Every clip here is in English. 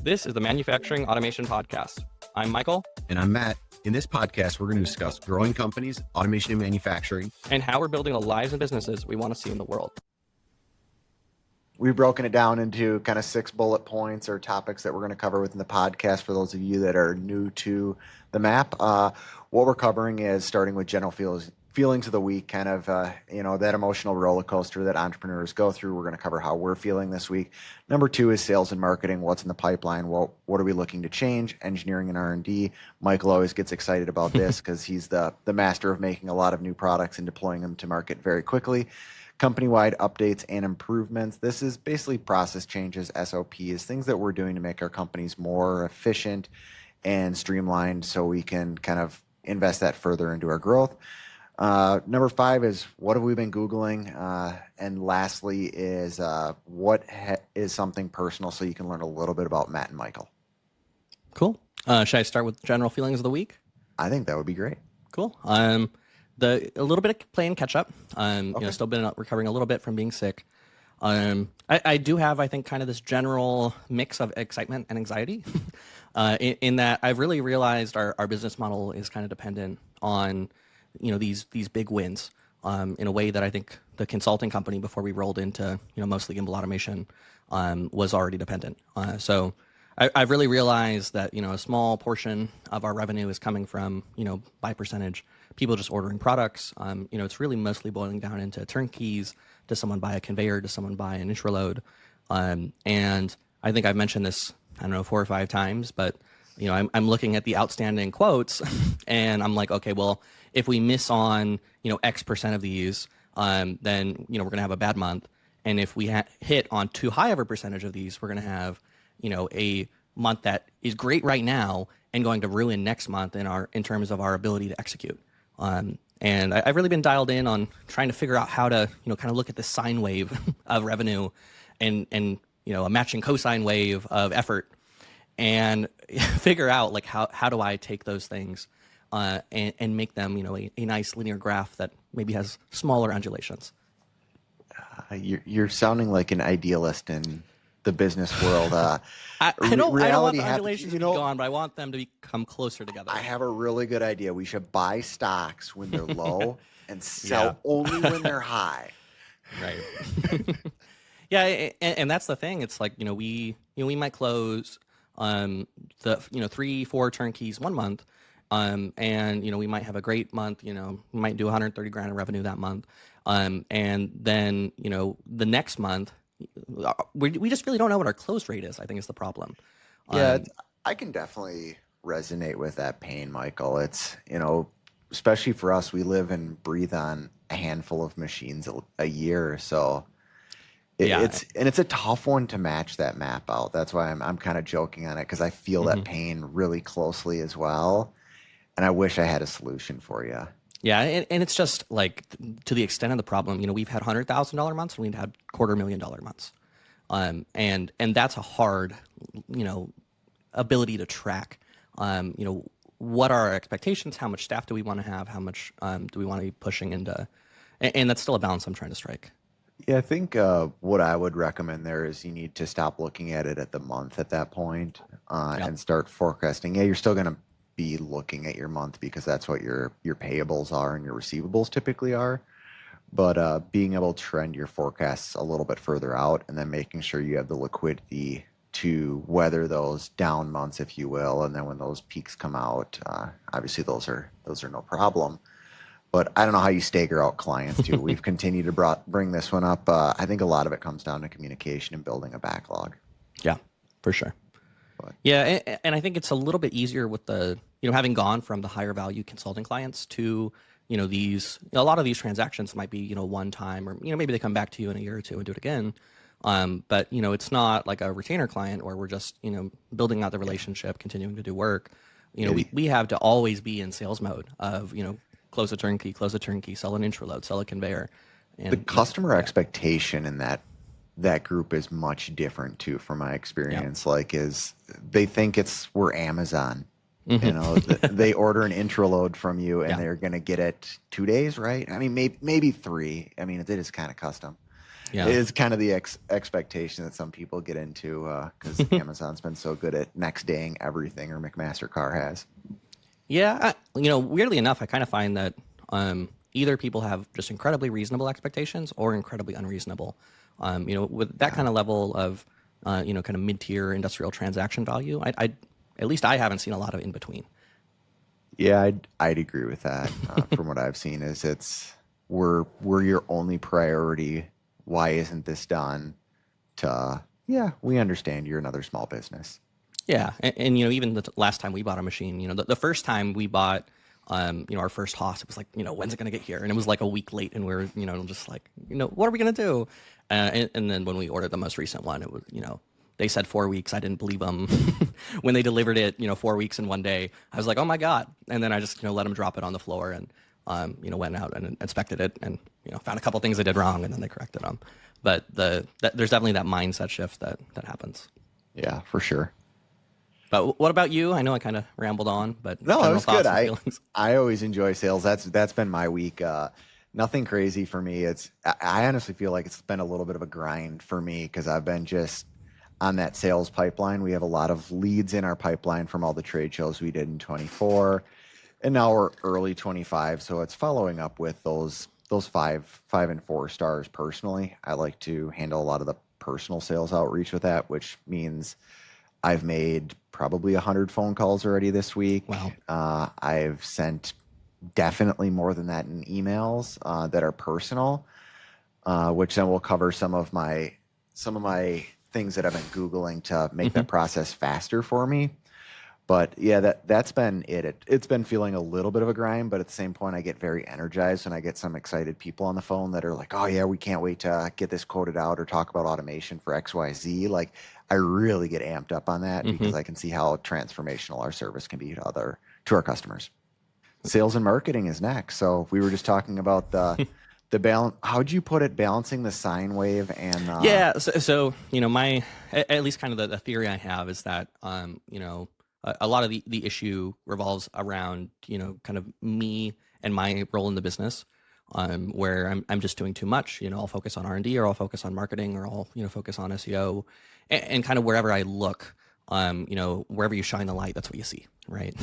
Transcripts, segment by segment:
This is the Manufacturing Automation Podcast. I'm Michael. And I'm Matt. In this podcast, we're going to discuss growing companies, automation and manufacturing, and how we're building the lives and businesses we want to see in the world. We've broken it down into kind of 6 bullet points or topics that we're going to cover within the podcast for those of you that are new to the map. What we're covering is starting with general feelings of the week, kind of, that emotional roller coaster that entrepreneurs go through. We're going to cover how we're feeling this week. Number 2 is sales and marketing. What's in the pipeline? What are we looking to change? Engineering and R&D. Michael always gets excited about this because he's the master of making a lot of new products and deploying them to market very quickly. Company-wide updates and improvements. This is basically process changes, SOPs, things that we're doing to make our companies more efficient and streamlined so we can kind of invest that further into our growth. Number 5 is what have we been Googling? And lastly is what is something personal so you can learn a little bit about Matt and Michael. Cool. Should I start with general feelings of the week? I think that would be great. Cool. A little bit of playing catch up. Okay. Still been recovering a little bit from being sick. I do have, I think, kind of this general mix of excitement and anxiety in that I've really realized our business model is kind of dependent on, these big wins in a way that I think the consulting company before we rolled into, mostly gimbal automation was already dependent. So I've really realized that, a small portion of our revenue is coming from, by percentage, people just ordering products. It's really mostly boiling down into turnkeys. Does someone buy a conveyor? Does someone buy an intraload? And I think I've mentioned this, 4 or 5 times, but, I'm looking at the outstanding quotes and I'm like, okay, well, if we miss on, X percent of these, then, we're going to have a bad month. And if we hit on too high of a percentage of these, we're going to have, a month that is great right now and going to ruin next month in terms of our ability to execute. And I've really been dialed in on trying to figure out how to, kind of look at the sine wave of revenue and a matching cosine wave of effort and figure out like how do I take those things and make them, a nice linear graph that maybe has smaller undulations. You're sounding like an idealist in the business world. I don't want the undulations to be gone, but I want them to become closer together. I have a really good idea. We should buy stocks when they're low and sell only when they're high. Right. Yeah, and that's the thing. It's like, we might close the 3-4 turnkeys one month, and we might have a great month. We might do 130 grand in revenue that month, and then the next month. We just really don't know what our close rate is, I think is the problem. Yeah, I can definitely resonate with that pain, Michael. It's, especially for us, we live and breathe on a handful of machines a year. So it's a tough one to match that map out. That's why I'm kind of joking on it because I feel that pain really closely as well. And I wish I had a solution for you. Yeah, and it's just like to the extent of the problem, we've had $100,000 months and we've had $250,000 months. And that's a hard, ability to track, what are our expectations? How much staff do we want to have? How much do we want to be pushing into? And that's still a balance I'm trying to strike. Yeah, I think what I would recommend there is you need to stop looking at it at the month at that point and start forecasting. Yeah, you're still going to be looking at your month because that's what your payables are and your receivables typically are. But being able to trend your forecasts a little bit further out and then making sure you have the liquidity to weather those down months, if you will. And then when those peaks come out, obviously those are no problem. But I don't know how you stagger out clients too. We've continued to bring this one up. I think a lot of it comes down to communication and building a backlog. Yeah, for sure. Yeah, and I think it's a little bit easier with the, having gone from the higher value consulting clients to, a lot of these transactions might be, one time or, maybe they come back to you in a year or two and do it again. But, it's not like a retainer client where we're just, building out the relationship, continuing to do work. We have to always be in sales mode of, close a turnkey, sell an intraload, sell a conveyor. And the customer expectation in that group is much different too, from my experience. Is they think we're Amazon. They order an intraload from you and they're going to get it 2 days, right? I mean, maybe 3. I mean, it is kind of custom. Yeah. It's kind of the expectation that some people get into because Amazon's been so good at next daying everything, or McMaster Car has. Yeah, weirdly enough, I kind of find that either people have just incredibly reasonable expectations or incredibly unreasonable. With that kind of level of, kind of mid-tier industrial transaction value, at least I haven't seen a lot of in between. Yeah, I'd agree with that. From what I've seen, is we're your only priority. Why isn't this done? Yeah, we understand you're another small business. Yeah, and even the last time we bought a machine, the first time we bought, our first Haas, it was like, when's it gonna get here? And it was like a week late, and we were, just like, what are we gonna do? And then when we ordered the most recent one, it was, they said 4 weeks. I didn't believe them. When they delivered it, 4 weeks in one day, I was like, oh my god! And then I just, let them drop it on the floor and, went out and inspected it and, found a couple things they did wrong, and then they corrected them. But there's definitely that mindset shift that happens. Yeah, for sure. But what about you? I know I kind of rambled on, but no, it was good. I always enjoy sales. That's been my week. Nothing crazy for me. I honestly feel like it's been a little bit of a grind for me because I've been just on that sales pipeline. We have a lot of leads in our pipeline from all the trade shows we did in 24, and now we're early 25. So it's following up with those 5 and 4 stars. Personally, I like to handle a lot of the personal sales outreach with that, which means I've made probably 100 phone calls already this week. Wow. I've sent definitely more than that in emails that are personal, which then will cover some of my things that I've been Googling to make that process faster for me. But yeah, that's been it. It's been feeling a little bit of a grind, but at the same point, I get very energized when I get some excited people on the phone that are like, "Oh yeah, we can't wait to get this quoted out or talk about automation for XYZ." Like, I really get amped up on that because I can see how transformational our service can be to our customers. Sales and marketing is next. So we were just talking about the balance. How'd you put it? Balancing the sine wave and yeah. So my at least kind of the theory I have is that a lot of the issue revolves around kind of me and my role in the business, where I'm just doing too much. I'll focus on R&D, or I'll focus on marketing, or I'll focus on SEO, and kind of wherever I look, wherever you shine the light, that's what you see, right?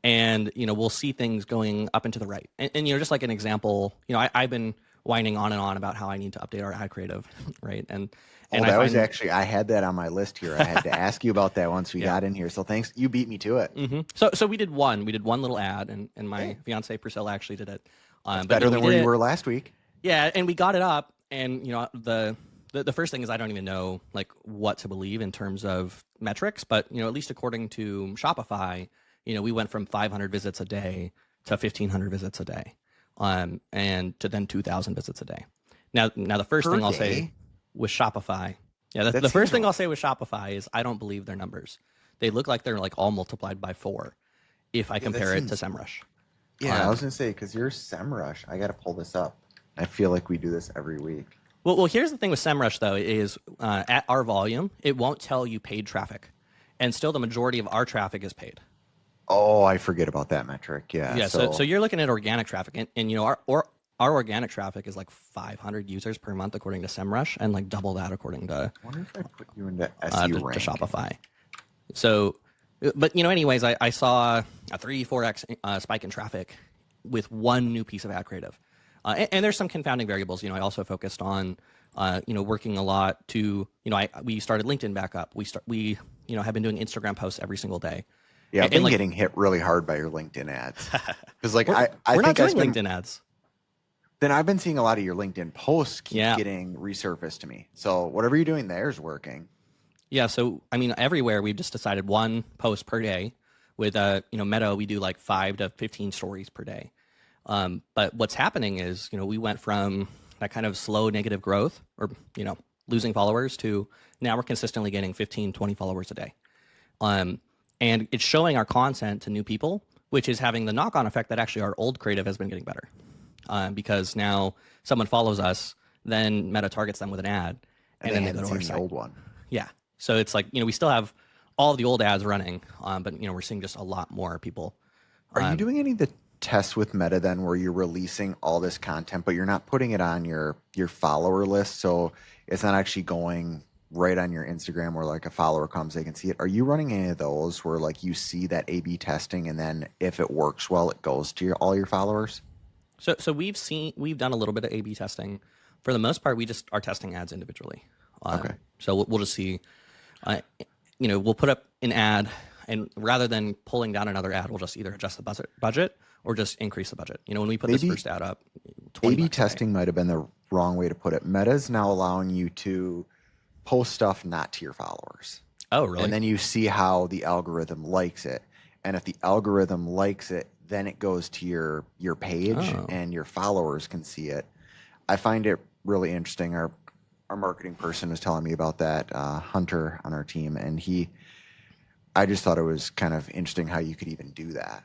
And we'll see things going up and to the right, and just like an example, I've been whining on and on about how I need to update our ad creative, right? And that was actually, I had that on my list here. I had to ask you about that once we got in here. So thanks, you beat me to it. So we did one little ad, and my fiance Priscilla actually did it. But better than where you were last week. Yeah, and we got it up, and the first thing is I don't even know like what to believe in terms of metrics, but at least according to Shopify, we went from 500 visits a day to 1,500 visits a day, and to then 2,000 visits a day. Now the first thing I'll say with Shopify, the first thing I'll say with Shopify is I don't believe their numbers. They look like they're like all multiplied by 4 if I compare it to SEMrush. Yeah, I was gonna say, because you're SEMrush, I got to pull this up. I feel like we do this every week. Well, here's the thing with SEMrush though is at our volume, it won't tell you paid traffic, and still the majority of our traffic is paid. Oh, I forget about that metric. Yeah. Yeah. So you're looking at organic traffic, and our organic traffic is like 500 users per month according to SEMrush, and like double that according to. I wonder if I put you into SEO to Shopify. So, but anyways, I saw a 3-4x spike in traffic with one new piece of ad creative, and there's some confounding variables. I also focused on working a lot to we started LinkedIn back up. We have been doing Instagram posts every single day. Yeah, I've been getting hit really hard by your LinkedIn ads. Because like we're not doing LinkedIn ads. Then I've been seeing a lot of your LinkedIn posts keep getting resurfaced to me. So whatever you're doing there is working. Yeah. So everywhere we've just decided one post per day. With Meta, we do like 5 to 15 stories per day. But what's happening is we went from that kind of slow negative growth, or losing followers, to now we're consistently getting 15, 20 followers a day. And it's showing our content to new people, which is having the knock-on effect that actually our old creative has been getting better. Because now someone follows us, then Meta targets them with an ad, and then they go to our site. The old one. Yeah. So it's like, we still have all of the old ads running, but we're seeing just a lot more people. Are you doing any of the test with Meta then where you're releasing all this content, but you're not putting it on your follower list, so it's not actually going right on your Instagram where like a follower comes, they can see it. Are you running any of those where like you see that A/B testing and then if it works well, it goes to all your followers? So we've done a little bit of A/B testing. For the most part, we just are testing ads individually. Okay. So we'll just see, we'll put up an ad, and rather than pulling down another ad, we'll just either adjust the budget or just increase the budget. When we put this first ad up, A/B testing might have been the wrong way to put it. Meta's now allowing you to post stuff not to your followers. Oh, really? And then you see how the algorithm likes it. And if the algorithm likes it, then it goes to your page and your followers can see it. I find it really interesting. Our marketing person was telling me about that, Hunter on our team, and I just thought it was kind of interesting how you could even do that.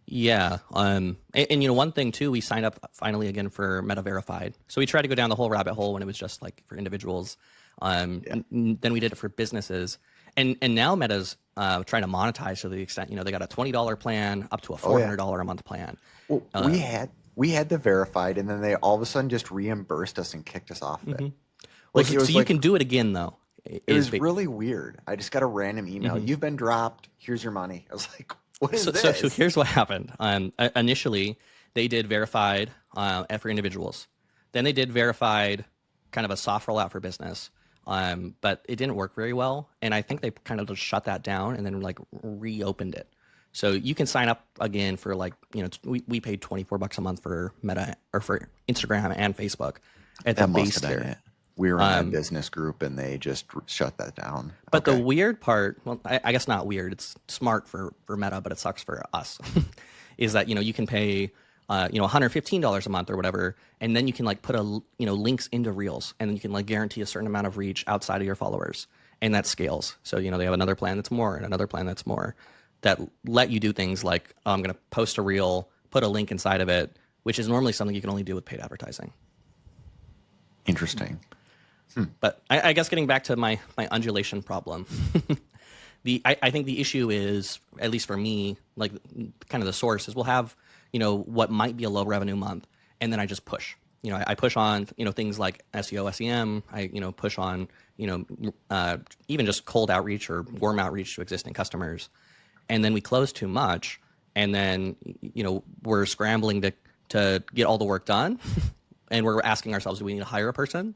Yeah. And one thing too, we signed up finally again for Meta Verified. So we tried to go down the whole rabbit hole when it was just like for individuals. And then we did it for businesses. And now Meta's trying to monetize to the extent, they got a $20 plan up to a $400 a month plan. Well, we had the verified, and then they all of a sudden just reimbursed us and kicked us off of it. Like, so you can do it again though. It was really weird. I just got a random email. You've been dropped. Here's your money. I was like, what is this? So here's what happened. Initially, they did verified for individuals. Then they did verified, kind of a soft rollout for business. But it didn't work very well. And I think they kind of just shut that down and then like reopened it. So you can sign up again for like, we paid $24 a month for Meta or for Instagram and Facebook at the base tier. We were in a business group and they just shut that down. But the weird part, well, I guess not weird, it's smart for Meta, but it sucks for us, is that, you can pay, $115 a month or whatever, and then you can like put links into Reels, and then you can like guarantee a certain amount of reach outside of your followers, and that scales. So, they have another plan that's more and another plan that's more that let you do things like, I'm going to post a Reel, put a link inside of it, which is normally something you can only do with paid advertising. Interesting. But I guess getting back to my undulation problem, I think the issue is, at least for me, like kind of the source is we'll have, what might be a low revenue month, and then I just push. I push on, things like SEO, SEM. I, push on, even just cold outreach or warm outreach to existing customers. And then we close too much, and then, we're scrambling to get all the work done, and we're asking ourselves, do we need to hire a person?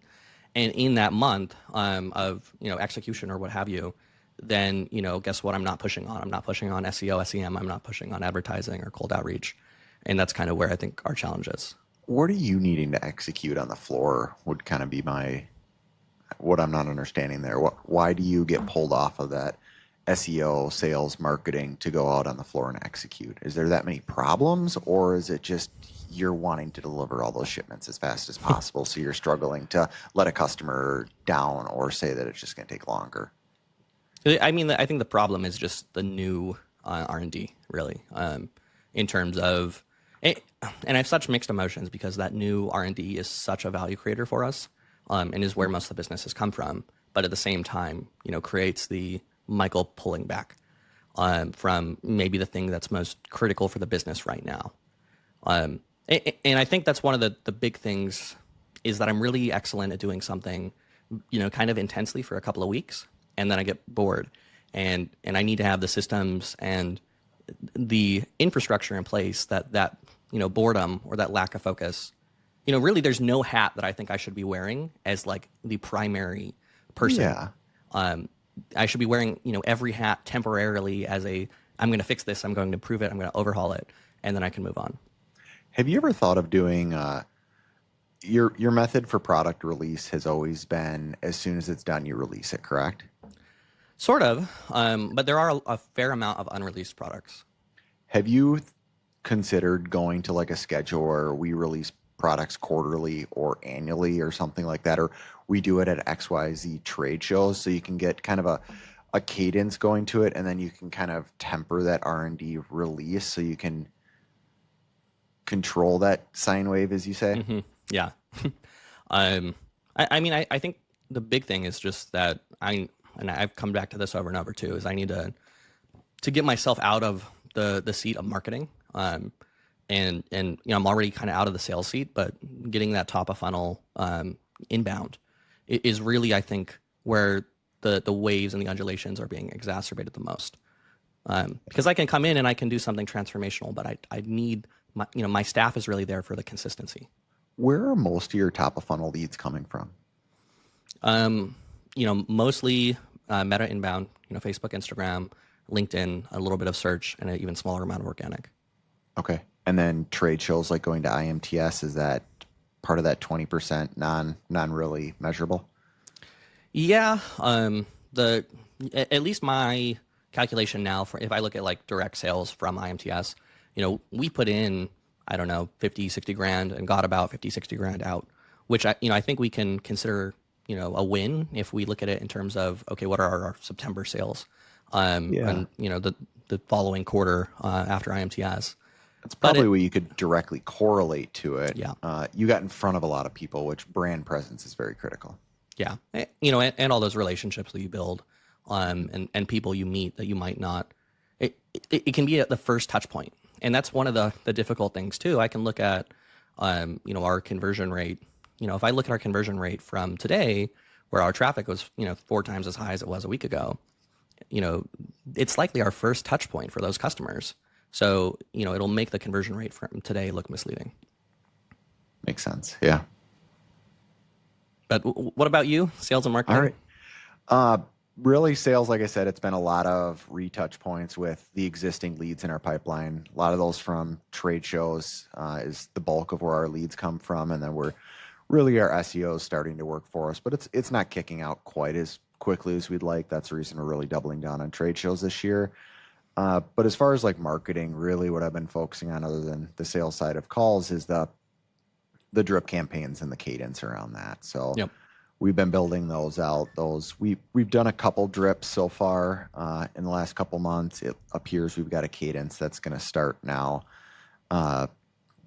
And in that month of execution or what have you, then guess what? I'm not pushing on. I'm not pushing on SEO, SEM. I'm not pushing on advertising or cold outreach, and that's kind of where I think our challenge is. What are you needing to execute on the floor? Would kind of be what I'm not understanding there. Why do you get pulled off of that SEO, sales, marketing to go out on the floor and execute? Is there that many problems, or is it just you're wanting to deliver all those shipments as fast as possible, so you're struggling to let a customer down or say that it's just going to take longer? I mean, I think the problem is just the new R&D, really, in terms of, and I have such mixed emotions because that new R&D is such a value creator for us, and is where most of the business has come from. But at the same time, creates the Michael pulling back from maybe the thing that's most critical for the business right now. And I think that's one of the big things is that I'm really excellent at doing something, kind of intensely for a couple of weeks, and then I get bored, and I need to have the systems and the infrastructure in place that boredom or that lack of focus, really there's no hat that I think I should be wearing as like the primary person. Yeah. I should be wearing, every hat temporarily as I'm going to fix this, I'm going to improve it, I'm going to overhaul it, and then I can move on. Have you ever thought of doing your method for product release has always been as soon as it's done, you release it, correct? Sort of, but there are a fair amount of unreleased products. Have you considered going to like a schedule where we release products quarterly or annually or something like that, or we do it at XYZ trade shows so you can get kind of a cadence going to it, and then you can kind of temper that R&D release so you can control that sine wave, as you say? Mm-hmm. Yeah. I mean, I think the big thing is just that I've come back to this over and over too, is I need to get myself out of the seat of marketing, and I'm already kind of out of the sales seat, but getting that top of funnel inbound is really, I think, where the waves and the undulations are being exacerbated the most. Because I can come in and I can do something transformational, but I need my staff is really there for the consistency. Where are most of your top of funnel leads coming from? Mostly Meta inbound, Facebook, Instagram, LinkedIn, a little bit of search, and an even smaller amount of organic. Okay. And then trade shows like going to IMTS, is that part of that 20% non really measurable? Yeah. At least my calculation now, for if I look at like direct sales from IMTS, we put in, I don't know, 50, 60 grand and got about 50, 60 grand out, which I think we can consider, a win if we look at it in terms of, okay, what are our September sales? And the following quarter after IMTS. That's probably where you could directly correlate to it. Yeah. You got in front of a lot of people, which brand presence is very critical. Yeah. And all those relationships that you build, and people you meet that you might not, it can be at the first touch point. And that's one of the difficult things too. I can look at, our conversion rate. If I look at our conversion rate from today, where our traffic was, 4 times as high as it was a week ago, it's likely our first touch point for those customers. So, it'll make the conversion rate from today look misleading. Makes sense. Yeah. But what about you? Sales and marketing? All right. Really, sales, like I said, it's been a lot of retouch points with the existing leads in our pipeline. A lot of those from trade shows is the bulk of where our leads come from. And then our SEO is starting to work for us, but it's not kicking out quite as quickly as we'd like. That's the reason we're really doubling down on trade shows this year. But as far as like marketing, really what I've been focusing on other than the sales side of calls is the drip campaigns and the cadence around that. So Yep. We've been building those out. We've done a couple drips so far in the last couple months. It appears we've got a cadence that's going to start now.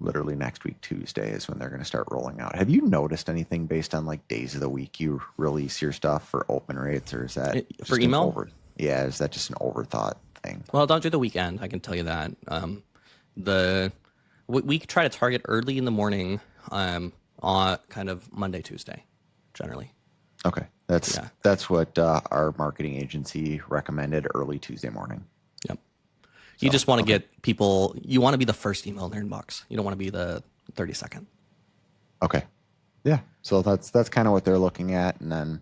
Literally next week, Tuesday is when they're going to start rolling out. Have you noticed anything based on like days of the week you release your stuff for open rates, or is that for email? Is that just an overthought thing? Well, don't do the weekend. I can tell you that. We try to target early in the morning, on kind of Monday, Tuesday, generally. Okay, that's what our marketing agency recommended, early Tuesday morning. Yep. You just want to get people. You want to be the first email in their inbox. You don't want to be the 32nd. Okay. Yeah. So that's kind of what they're looking at, and then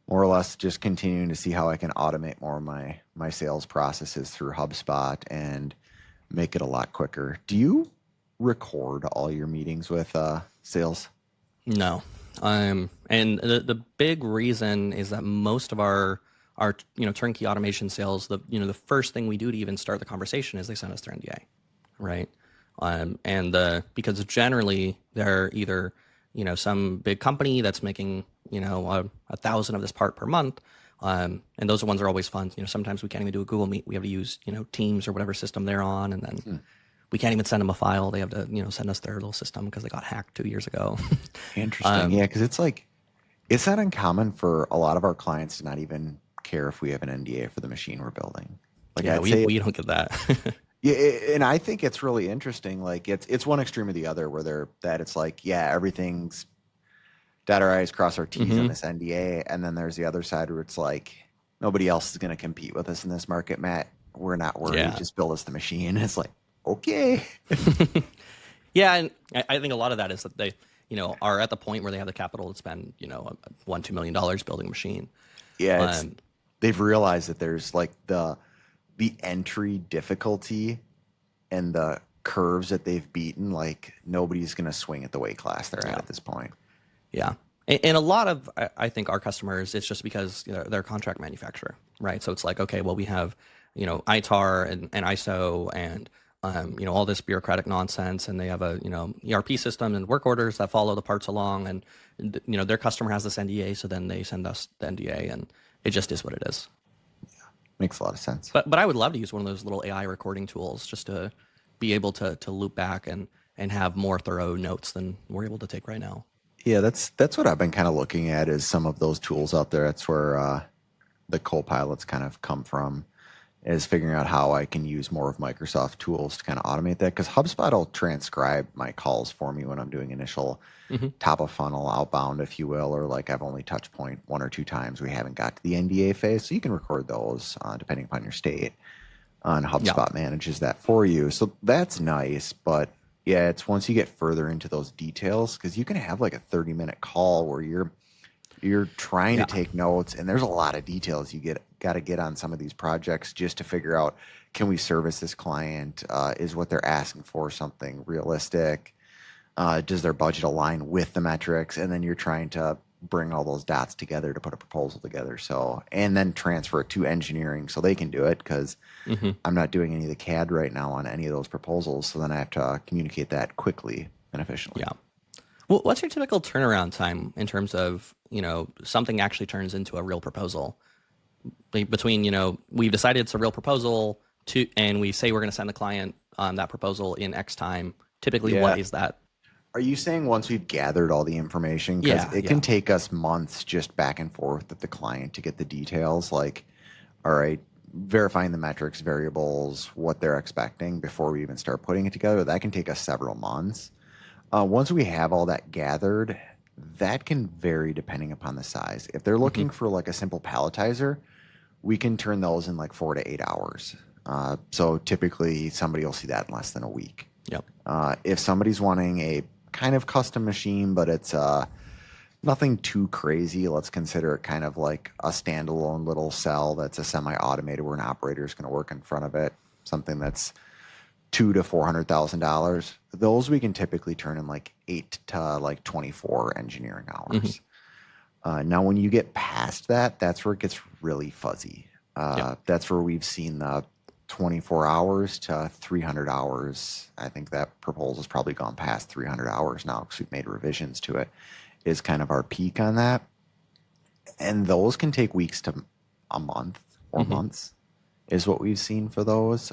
more or less just continuing to see how I can automate more of my sales processes through HubSpot and make it a lot quicker. Do you record all your meetings with sales? No. And the big reason is that most of our turnkey automation sales, the first thing we do to even start the conversation is they send us their NDA, right? Because generally they're either some big company that's making 1,000 of this part per month, and those ones are always fun. Sometimes we can't even do a Google Meet. We have to use Teams or whatever system they're on, and then we can't even send them a file. They have to send us their little system because they got hacked 2 years ago. Interesting. Yeah, because it's not uncommon for a lot of our clients to not even care if we have an NDA for the machine we're building. Like, yeah, we don't get that. Yeah, and I think it's really interesting. Like it's one extreme or the other, where it's like, yeah, everything's dot our I's, cross our T's on this NDA, and then there's the other side where it's like nobody else is going to compete with us in this market, Matt. We're not worried. Yeah. Just build us the machine. It's like, okay. Yeah, and I think a lot of that is that they are at the point where they have the capital to spend $1-2 million building a machine. Yeah, they've realized that there's like the entry difficulty and the curves that they've beaten, like nobody's going to swing at the weight class they're at this point. Yeah. And a lot of, I think our customers, it's just because they're a contract manufacturer, right? So it's like, okay, well, we have, ITAR and ISO and, all this bureaucratic nonsense, and they have a, ERP system and work orders that follow the parts along, and, their customer has this NDA, so then they send us the NDA, and it just is what it is. Makes a lot of sense. But I would love to use one of those little AI recording tools just to be able to loop back and have more thorough notes than we're able to take right now. Yeah, that's what I've been kind of looking at, is some of those tools out there. That's where the co-pilots kind of come from, is figuring out how I can use more of Microsoft tools to kind of automate that. Because HubSpot will transcribe my calls for me when I'm doing initial top of funnel outbound, if you will, or like I've only touch point one or two times. We haven't got to the NDA phase. So you can record those depending upon your state. And Yeah. HubSpot manages that for you. So that's nice. But yeah, it's once you get further into those details, because you can have like a 30-minute call where you're trying to Yeah. take notes, and there's a lot of details you got to get on some of these projects just to figure out, can we service this client? Is what they're asking for something realistic? Does their budget align with the metrics? And then you're trying to bring all those dots together to put a proposal together. So, and then transfer it to engineering so they can do it, because I'm not doing any of the CAD right now on any of those proposals. So then I have to communicate that quickly and efficiently. Yeah. Well, what's your typical turnaround time in terms of, something actually turns into a real proposal? Between, we've decided it's a real proposal and we say we're going to send the client that proposal in X time. Typically, Yeah. what is that? Are you saying once we've gathered all the information? Because Yeah, it can take us months just back and forth with the client to get the details. Like, all right, verifying the metrics, variables, what they're expecting before we even start putting it together. That can take us several months. Once we have all that gathered, that can vary depending upon the size. If they're looking for like a simple palletizer, we can turn those in like 4 to 8 hours. So typically somebody will see that in less than a week. Yep. If somebody's wanting a kind of custom machine, but it's nothing too crazy, let's consider it kind of like a standalone little cell that's a semi-automated where an operator is going to work in front of it, something that's $200,000 to $400,000. Those we can typically turn in like 8 to like 24 engineering hours. Now, when you get past that, that's where it gets really fuzzy. That's where we've seen the 24 hours to 300 hours. I think that proposal's probably gone past 300 hours now because we've made revisions to it, is kind of our peak on that. And those can take weeks to a month or months is what we've seen for those.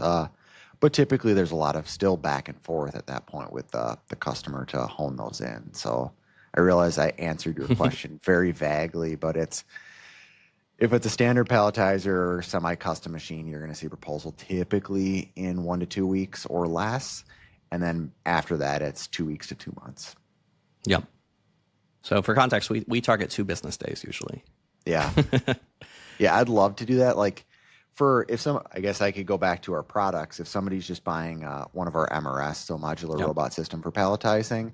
But typically there's a lot of still back and forth at that point with the customer to hone those in. So I realize I answered your question very vaguely, but if it's a standard palletizer or semi-custom machine, you're going to see a proposal typically in 1 to 2 weeks or less. And then after that, it's 2 weeks to 2 months. Yep. So for context, we target 2 business days usually. Yeah. Yeah, I'd love to do that. Like I guess I could go back to our products. If somebody's just buying one of our MRS, so modular robot system for palletizing,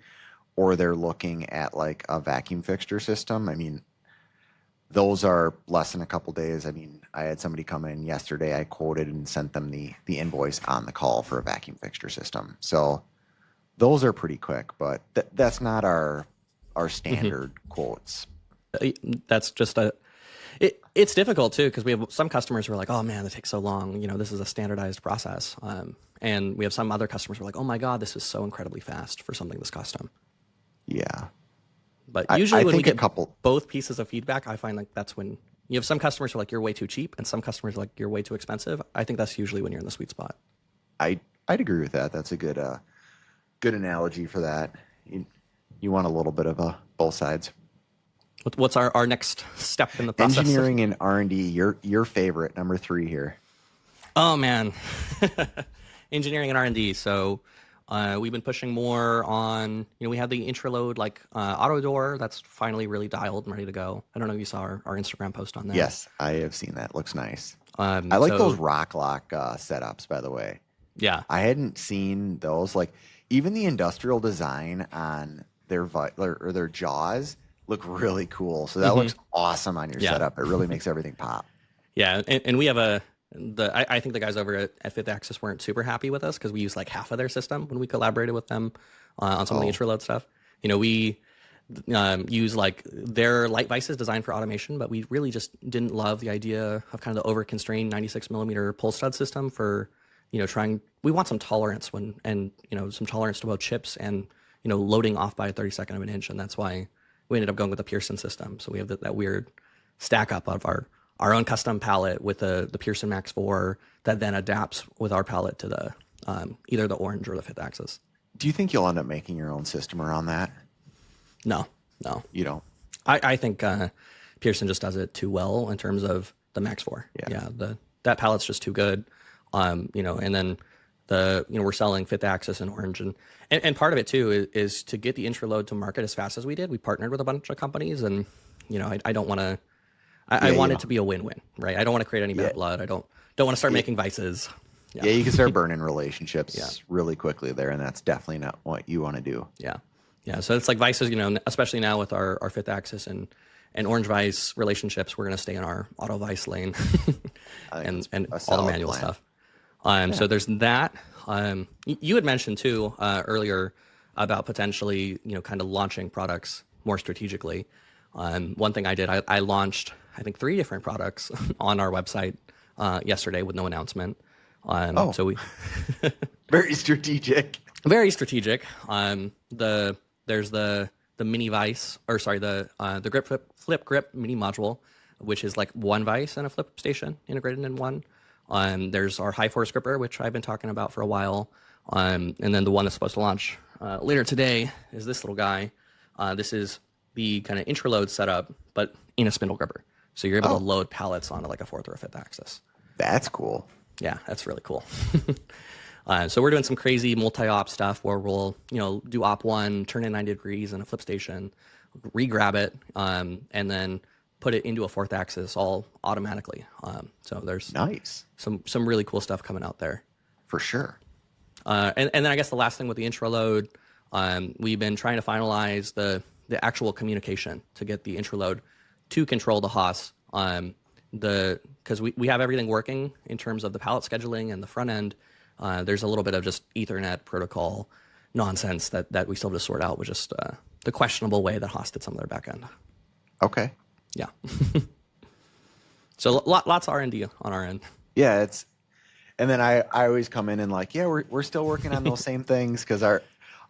or they're looking at like a vacuum fixture system, I mean, those are less than a couple days. I mean, I had somebody come in yesterday. I quoted and sent them the invoice on the call for a vacuum fixture system. So those are pretty quick, but that's not our standard quotes. That's just it's difficult too, because we have some customers who are like, oh man, it takes so long. This is a standardized process. And we have some other customers who are like, oh my God, this is so incredibly fast for something this custom. Yeah. But usually I when we think get both pieces of feedback, I find like that's when you have some customers who are like, you're way too cheap, and some customers are like, you're way too expensive. I think that's usually when you're in the sweet spot. I'd agree with that. That's a good analogy for that. You want a little bit of both sides. What's our next step in the process? Engineering and R&D, your favorite, number 3 here. Oh man, engineering and R&D. So we've been pushing more on, we had the intraload like auto door that's finally really dialed and ready to go. I don't know if you saw our Instagram post on that. Yes, I have seen that. Looks nice. I like those rock lock setups, by the way. Yeah. I hadn't seen those. Like even the industrial design on their jaws look really cool. So that looks awesome on your setup. It really makes everything pop. Yeah, and we have I think the guys over at Fifth Axis weren't super happy with us because we used like half of their system when we collaborated with them on some of the intraload stuff. We use like their light vices designed for automation, but we really just didn't love the idea of kind of the over-constrained 96 millimeter pull stud system for, we want some tolerance some tolerance to both chips and, loading off by a 32nd of an inch. And that's why we ended up going with the Pearson system. So we have that weird stack up of our own custom palette with the Pearson Max 4 that then adapts with our palette to the either the orange or the Fifth Axis. Do you think you'll end up making your own system around that? No. You don't? I think Pearson just does it too well in terms of the Max 4. Yeah. that pallet's just too good. And then we're selling fifth axis and orange, and part of it too is to get the intro load to market as fast as we did. We partnered with a bunch of companies, and I don't want to. I want it to be a win-win, right? I don't want to create any bad blood. I don't want to start making vices. Yeah, you can start burning relationships really quickly there, and that's definitely not what you want to do. Yeah. So it's like vices, especially now with our fifth axis and orange vice relationships, we're going to stay in our auto vice lane and all the manual stuff. So there's that. You had mentioned too earlier about potentially, kind of launching products more strategically. One thing I did, I launched, I think 3 different products on our website yesterday with no announcement. So we very strategic. Very strategic. There's the mini vice, or sorry, the grip flip grip mini module, which is like one vice and a flip station integrated in one. There's our high force gripper, which I've been talking about for a while. And then the one that's supposed to launch later today is this little guy. This is the kind of intraload setup, but in a spindle gripper. So you're able to load pallets onto like a 4th or a 5th axis. That's cool. Yeah, that's really cool. So we're doing some crazy multi-op stuff where we'll, do op 1, turn it 90 degrees in a flip station, re-grab it, and then put it into a 4th axis all automatically. So there's nice some really cool stuff coming out there. For sure. And then I guess the last thing with the intro load, we've been trying to finalize the actual communication to get the intro load to control the HOS. Because we have everything working in terms of the pallet scheduling and the front end. There's a little bit of just Ethernet protocol nonsense that we still have to sort out with just the questionable way that HOS did some of their back end. Okay. Yeah. So lots of R&D on our end. Yeah, and then I always come in and like, we're still working on those same things because a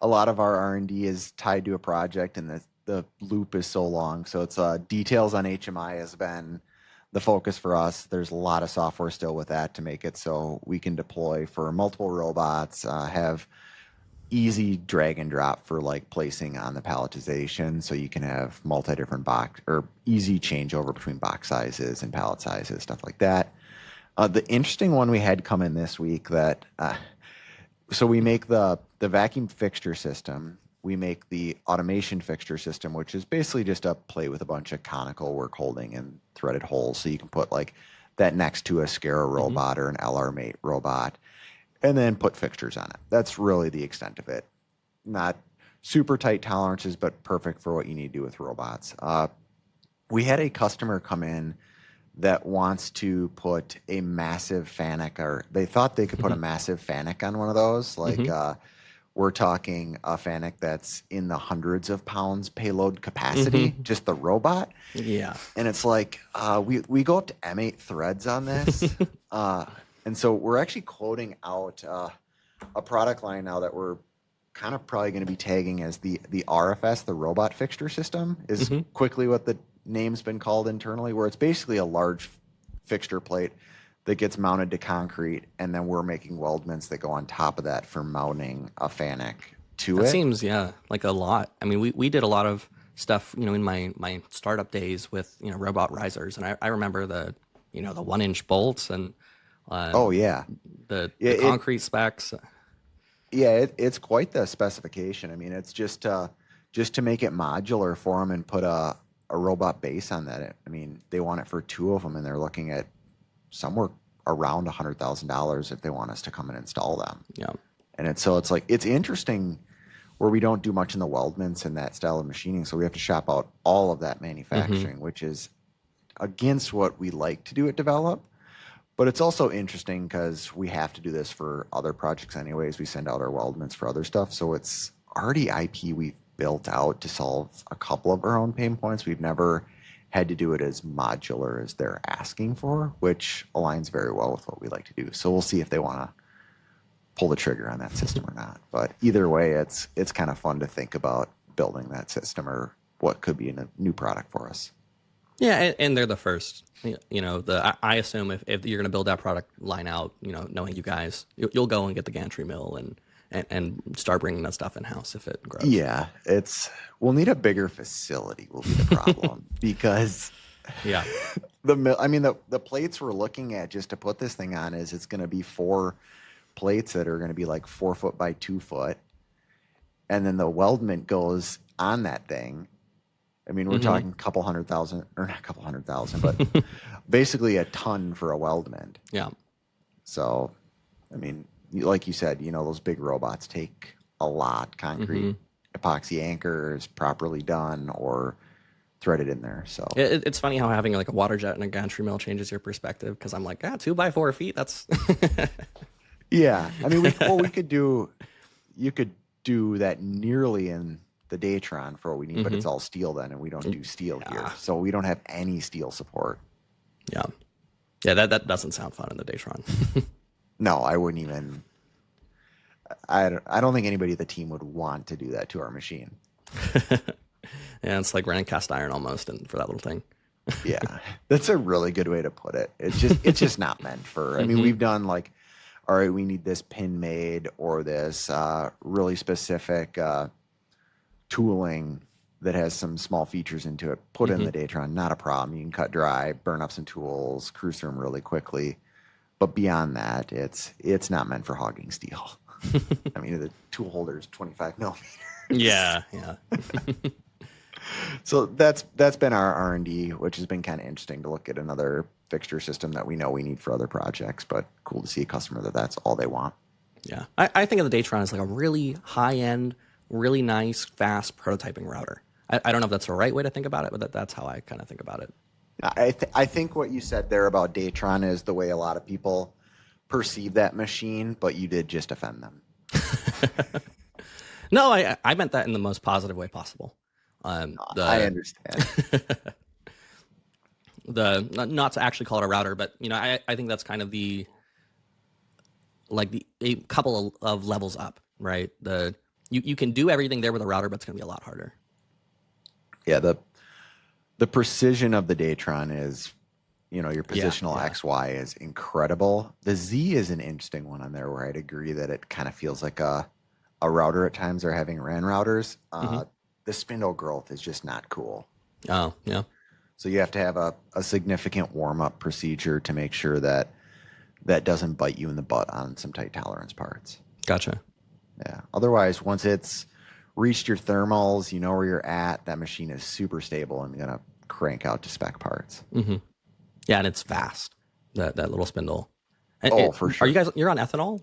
lot of our R&D is tied to a project and the loop is so long. So it's details on HMI has been the focus for us. There's a lot of software still with that to make it so we can deploy for multiple robots, have easy drag and drop for like placing on the palletization. So you can have multi-different box or easy changeover between box sizes and pallet sizes, stuff like that. The interesting one we had come in this week that, so we make the vacuum fixture system. We make the automation fixture system, which is basically just a plate with a bunch of conical work holding and threaded holes. So you can put like that next to a Scara robot or an LR Mate robot and then put fixtures on it. That's really the extent of it. Not super tight tolerances, but perfect for what you need to do with robots. We had a customer come in that wants to put a massive FANUC, or they thought they could put a massive FANUC on one of those. Like, we're talking a FANUC that's in the hundreds of pounds payload capacity, just the robot. Yeah. And it's like, we go up to M8 threads on this. And so we're actually quoting out a product line now that we're kind of probably going to be tagging as the RFS, the robot fixture system, is quickly what the name's been called internally, where it's basically a large fixture plate that gets mounted to concrete, and then we're making weldments that go on top of that for mounting a FANUC to it. That seems, like a lot. I mean, we did a lot of stuff, in my startup days with, robot risers, and I remember the 1-inch bolts and the concrete specs. Yeah, it's quite the specification. I mean, it's just to make it modular for them and put a robot base on that. I mean, they want it for 2 of them, and they're looking at somewhere around $100,000 if they want us to come and install them. Yeah. And it's interesting where we don't do much in the weldments and that style of machining, so we have to shop out all of that manufacturing, which is against what we like to do at Develop. But it's also interesting because we have to do this for other projects anyways. We send out our weldments for other stuff, so it's already IP we've built out to solve a couple of our own pain points. We've never had to do it as modular as they're asking for, which aligns very well with what we like to do. So we'll see if they want to pull the trigger on that system or not. But either way, it's kind of fun to think about building that system or what could be a new product for us. Yeah, and they're the first. I assume if you're going to build that product line out, knowing you guys, you'll go and get the gantry mill and start bringing that stuff in house if it grows. Yeah, we'll need a bigger facility will be the problem because I mean, the plates we're looking at just to put this thing on is it's going to be 4 plates that are going to be like 4 foot by 2 foot, and then the weldment goes on that thing. I mean, we're talking a couple hundred thousand, or not a couple hundred thousand, but basically a ton for a weldment. Yeah. So, I mean, like you said, those big robots take a lot. Concrete, epoxy anchors properly done or threaded in there. So It's funny how having like a water jet and a gantry mill changes your perspective, because I'm like, 2 by 4 feet. That's yeah. I mean, we could do. You could do that nearly in the Datron for what we need, but it's all steel then, and we don't do steel here, so we don't have any steel support. Yeah. That doesn't sound fun in the Datron. No, I wouldn't even. I don't think anybody at the team would want to do that to our machine. Yeah, it's like running cast iron almost, and for that little thing. Yeah, that's a really good way to put it. It's just not meant for. I mean, we've done like, all right, we need this pin made or this really specific tooling that has some small features into it. Put in the Datron, not a problem. You can cut dry, burn up some tools, cruise through them really quickly. But beyond that, it's not meant for hogging steel. I mean, the tool holder is 25 millimeters. Yeah. So that's been our R&D, which has been kind of interesting to look at another fixture system that we know we need for other projects, but cool to see a customer that's all they want. Yeah. I think of the Datron as like a really high-end, really nice, fast prototyping router. I don't know if that's the right way to think about it, but that's how I kind of think about it. I think what you said there about Datron is the way a lot of people perceive that machine, but you did just offend them. No, I meant that in the most positive way possible. I understand. Not to actually call it a router, but I think that's kind of a couple of levels up, right? You can do everything there with a router, but it's going to be a lot harder. Yeah, the precision of the Datron is, your positional XY is incredible. The Z is an interesting one on there where I'd agree that it kind of feels like a router at times, or having RAN routers. The spindle growth is just not cool. Oh, yeah. So you have to have a significant warm-up procedure to make sure that doesn't bite you in the butt on some tight tolerance parts. Gotcha. Yeah. Otherwise, once it's reached your thermals, you know where you're at, that machine is super stable and going to crank out to spec parts. Yeah, and it's fast, that little spindle. For sure. You're on ethanol?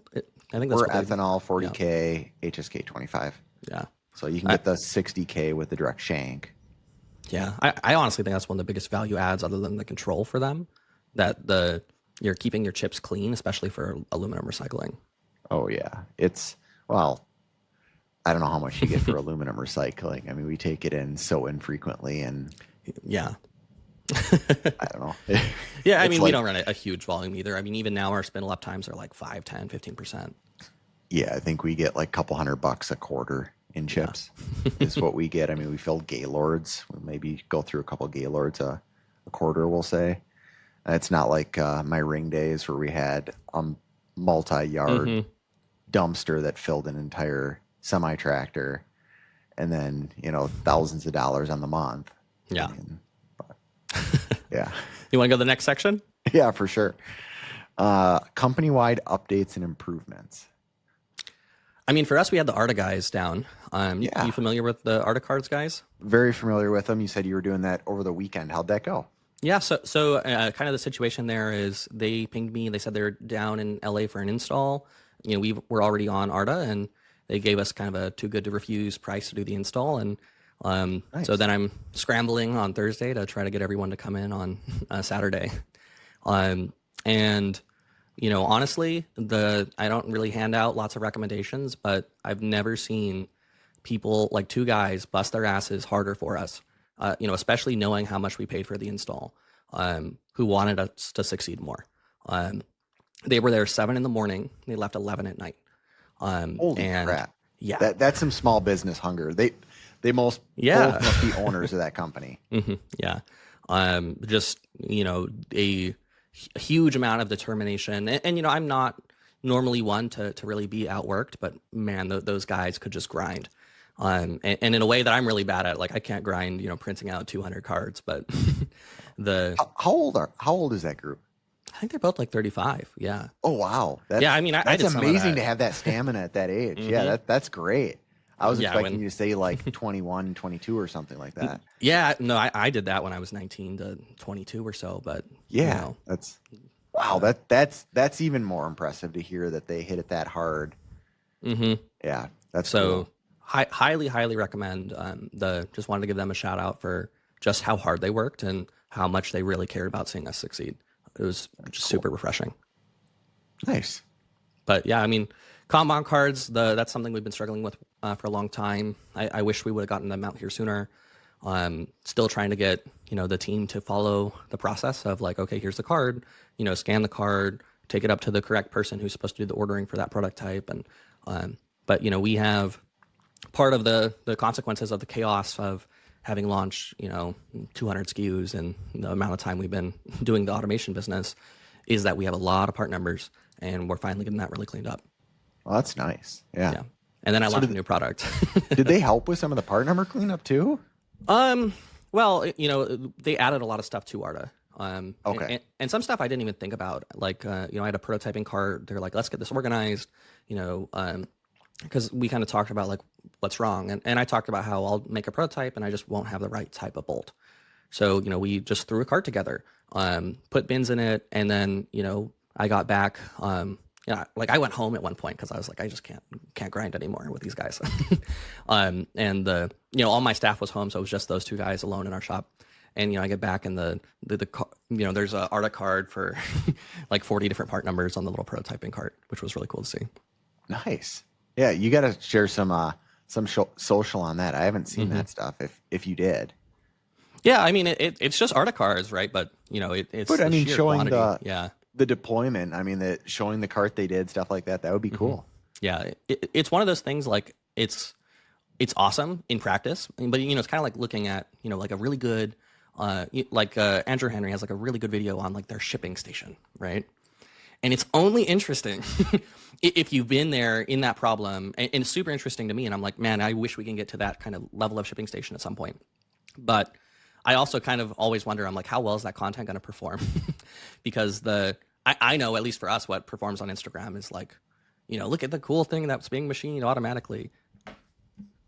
I think that's We're ethanol 40K, HSK 25. Yeah. So you can get the 60K with the direct shank. Yeah, I honestly think that's one of the biggest value adds, other than the control for them, that you're keeping your chips clean, especially for aluminum recycling. Oh yeah, I don't know how much you get for aluminum recycling. I mean, we take it in so infrequently, and yeah, I don't know. Yeah, I mean, we don't run a huge volume either. I mean, even now our spindle up times are like 5, 10, 15%. Yeah, I think we get like a couple $100 a quarter in chips is what we get. I mean, we filled Gaylords. We'll maybe go through a couple Gaylords a quarter, we'll say. It's not like my ring days where we had a multi-yard dumpster that filled an entire semi-tractor, and then, thousands of dollars on the month. Yeah. Yeah. You want to go to the next section? Yeah, for sure. Company-wide updates and improvements. I mean, for us, we had the Arta guys down. You familiar with the Arta cards guys? Very familiar with them. You said you were doing that over the weekend. How'd that go? Yeah, so kind of the situation there is they pinged me. They said they're down in LA for an install. We were already on Arta, and they gave us kind of a too good to refuse price to do the install. And Nice. so then I'm scrambling on Thursday to try to get everyone to come in on Saturday. And honestly, I don't really hand out lots of recommendations, but I've never seen people, like 2 guys, bust their asses harder for us. Especially knowing how much we paid for the install, who wanted us to succeed more. They were there 7 a.m. They left 11 at night. Holy crap! Yeah, that's some small business hunger. They both must be owners of that company. Yeah, just a huge amount of determination. And I'm not normally one to really be outworked, but man, those guys could just grind. And in a way that I'm really bad at. Like, I can't grind, printing out 200 cards, but the How old is that group? I think they're both like 35. Yeah. Oh wow, Yeah. I mean, I that's did some of amazing that. to have that stamina at that age. Yeah, Hmm. that's great. I was Yeah. expecting you to say like 21, 22 or something like that. Yeah. No, I did that when I was 19 to 22 or so. But, Yeah, that's wow. uh, That's even more impressive to hear that they hit it that hard. hmm Yeah, that's So cool. highly recommend just wanted to give them a shout out for just how hard they worked and how much they really cared about seeing us succeed. It was just Cool. super refreshing. Nice. But yeah, I mean, Kanban cards, that's something we've been struggling with for a long time. I wish we would have gotten them out here sooner. Still trying to get, the team to follow the process of like, okay, here's the card, scan the card, take it up to the correct person who's supposed to do the ordering for that product type. And, but we have part of the consequences of the chaos of having launched, 200 SKUs and the amount of time we've been doing the automation business is that we have a lot of part numbers and we're finally getting that really cleaned up. Well, that's nice. Yeah. Yeah. And then I So launched a new product. did they help with some of the part number cleanup too? Well, they added a lot of stuff to Arta. Okay. And some stuff I didn't even think about. Like, I had a prototyping cart. They're like, let's get this organized, because we kind of talked about like what's wrong. And I talked about how I'll make a prototype and I just won't have the right type of bolt. So, we just threw a cart together, put bins in it. And then, I got back, like I went home at one point because I was like, I just can't grind anymore with these guys. And all my staff was home. So it was just those two guys alone in our shop. And, I get back and there's a Arta card for like 40 different part numbers on the little prototyping cart, which was really cool to see. Nice. Yeah, you got to share some social on that. I haven't seen that stuff. If you did, Yeah, I mean it's just Arta cards, right? But it's but I the mean sheer showing quantity. the deployment. I mean showing the cart they did, stuff like that. That would be cool. Yeah, it's one of those things like it's awesome in practice, but it's kind of like looking at like a really good Andrew Henry has like a really good video on like their shipping station, right? And it's only interesting if you've been there in that problem, and it's super interesting to me. And I'm like, man, I wish we can get to that kind of level of shipping station at some point. But I also kind of always wonder, I'm like, how well is that content going to perform? Because I know, at least for us, what performs on Instagram is like, look at the cool thing that's being machined automatically.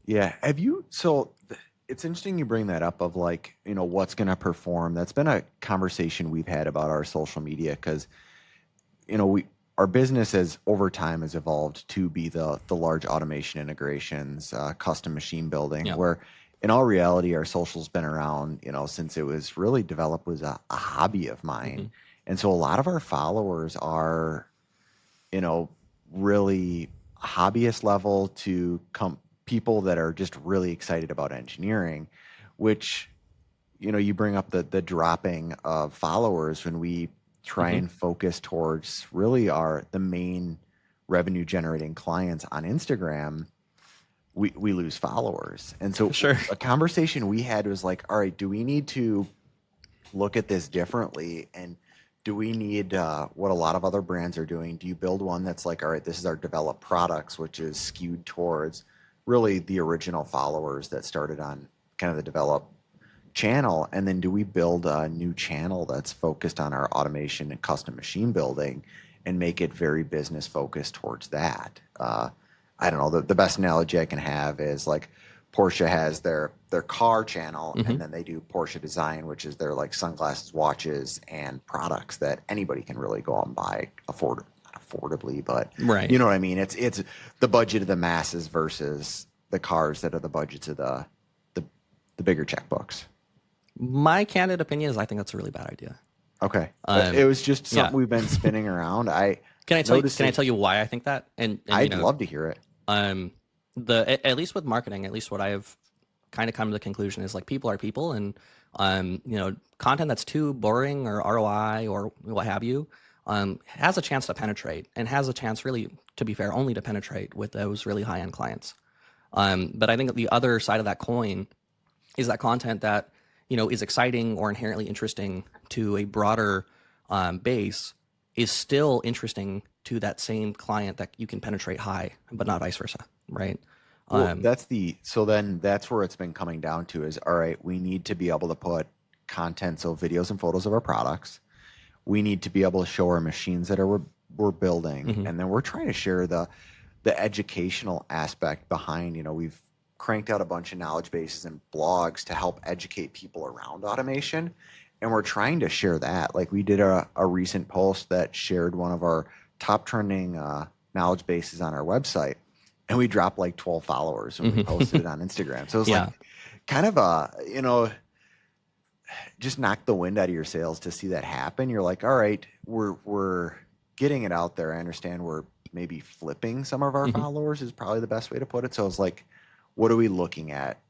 Yeah. So it's interesting you bring that up of like, what's going to perform. That's been a conversation we've had about our social media because, our business over time has evolved to be the large automation integrations, custom machine building, Yeah. where in all reality, our social's been around, since it was really developed was a hobby of mine. Mm-hmm. And so a lot of our followers are, really hobbyist level to people that are just really excited about engineering, which, you bring up the dropping of followers when we try and focus towards really the main revenue generating clients on Instagram, we lose followers. And so Sure. a conversation we had was like, all right, do we need to look at this differently? And do we need what a lot of other brands are doing? Do you build one that's like, all right, this is our developed products, which is skewed towards really the original followers that started on kind of the developed channel, and then do we build a new channel that's focused on our automation and custom machine building and make it very business focused towards that? I don't know, the best analogy I can have is like Porsche has their car channel, and then they do Porsche Design, which is their like sunglasses, watches, and products that anybody can really go out and buy not affordably, but Right. you know what I mean? It's the budget of the masses versus the cars that are the budgets of the bigger checkbooks. My candid opinion is I think that's a really bad idea. Okay. It was just something yeah. we've been spinning around. Can I tell you why I think that? And I'd love to hear it. At least with marketing, at least what I have kind of come to the conclusion is like people are people, and content that's too boring or ROI or what have you has a chance to penetrate, and has a chance, really, to be fair, only to penetrate with those really high end clients. But I think the other side of that coin is that content that is exciting or inherently interesting to a broader base is still interesting to that same client that you can penetrate high, but not vice versa, right? Well, that's where it's been coming down to is, all right, we need to be able to put content, so videos and photos of our products. We need to be able to show our machines that we're building, and then we're trying to share the educational aspect behind. We've cranked out a bunch of knowledge bases and blogs to help educate people around automation, and we're trying to share that. Like we did a recent post that shared one of our top trending knowledge bases on our website, and we dropped like 12 followers when we posted it on Instagram. So it was like kind of just knock the wind out of your sails to see that happen. You're like, all right, we're getting it out there. I understand we're maybe flipping some of our followers is probably the best way to put it. So it's like, what are we looking at?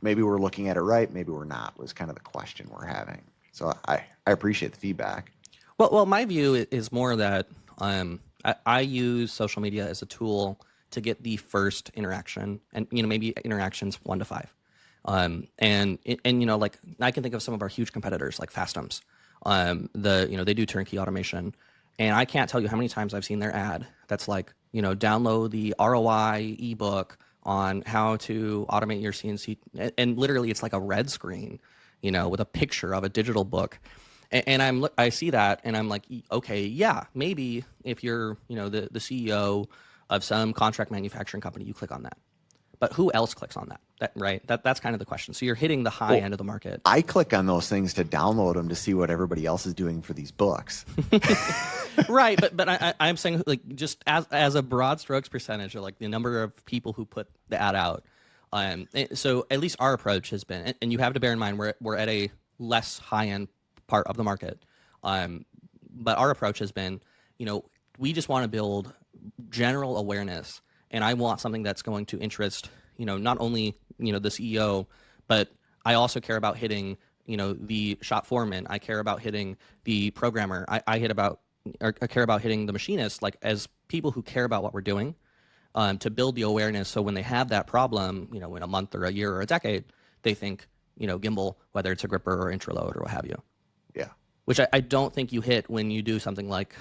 Maybe we're looking at it right, maybe we're not, was kind of the question we're having. So I appreciate the feedback. Well, my view is more that I use social media as a tool to get the first interaction, and maybe interactions 1 to 5. And like I can think of some of our huge competitors like Fastums. They do turnkey automation, and I can't tell you how many times I've seen their ad that's like, download the ROI ebook on how to automate your CNC, and literally it's like a red screen, with a picture of a digital book. And I see that and I'm like, okay, yeah, maybe if you're, the CEO of some contract manufacturing company, you click on that. But who else clicks on that? That's kind of the question. So you're hitting the high end of the market. I click on those things to download them to see what everybody else is doing for these books. Right, but I'm saying like just as a broad strokes percentage, or like the number of people who put the ad out. So at least our approach has been, and you have to bear in mind we're at a less high end part of the market, but our approach has been, we just want to build general awareness, and I want something that's going to interest, not only the CEO, but I also care about hitting the shop foreman. I care about hitting the programmer. I care about hitting the machinist, like as people who care about what we're doing, to build the awareness. So when they have that problem, in a month or a year or a decade, they think, gimbal, whether it's a gripper or intraload or what have you. Yeah. Which I don't think you hit when you do something like,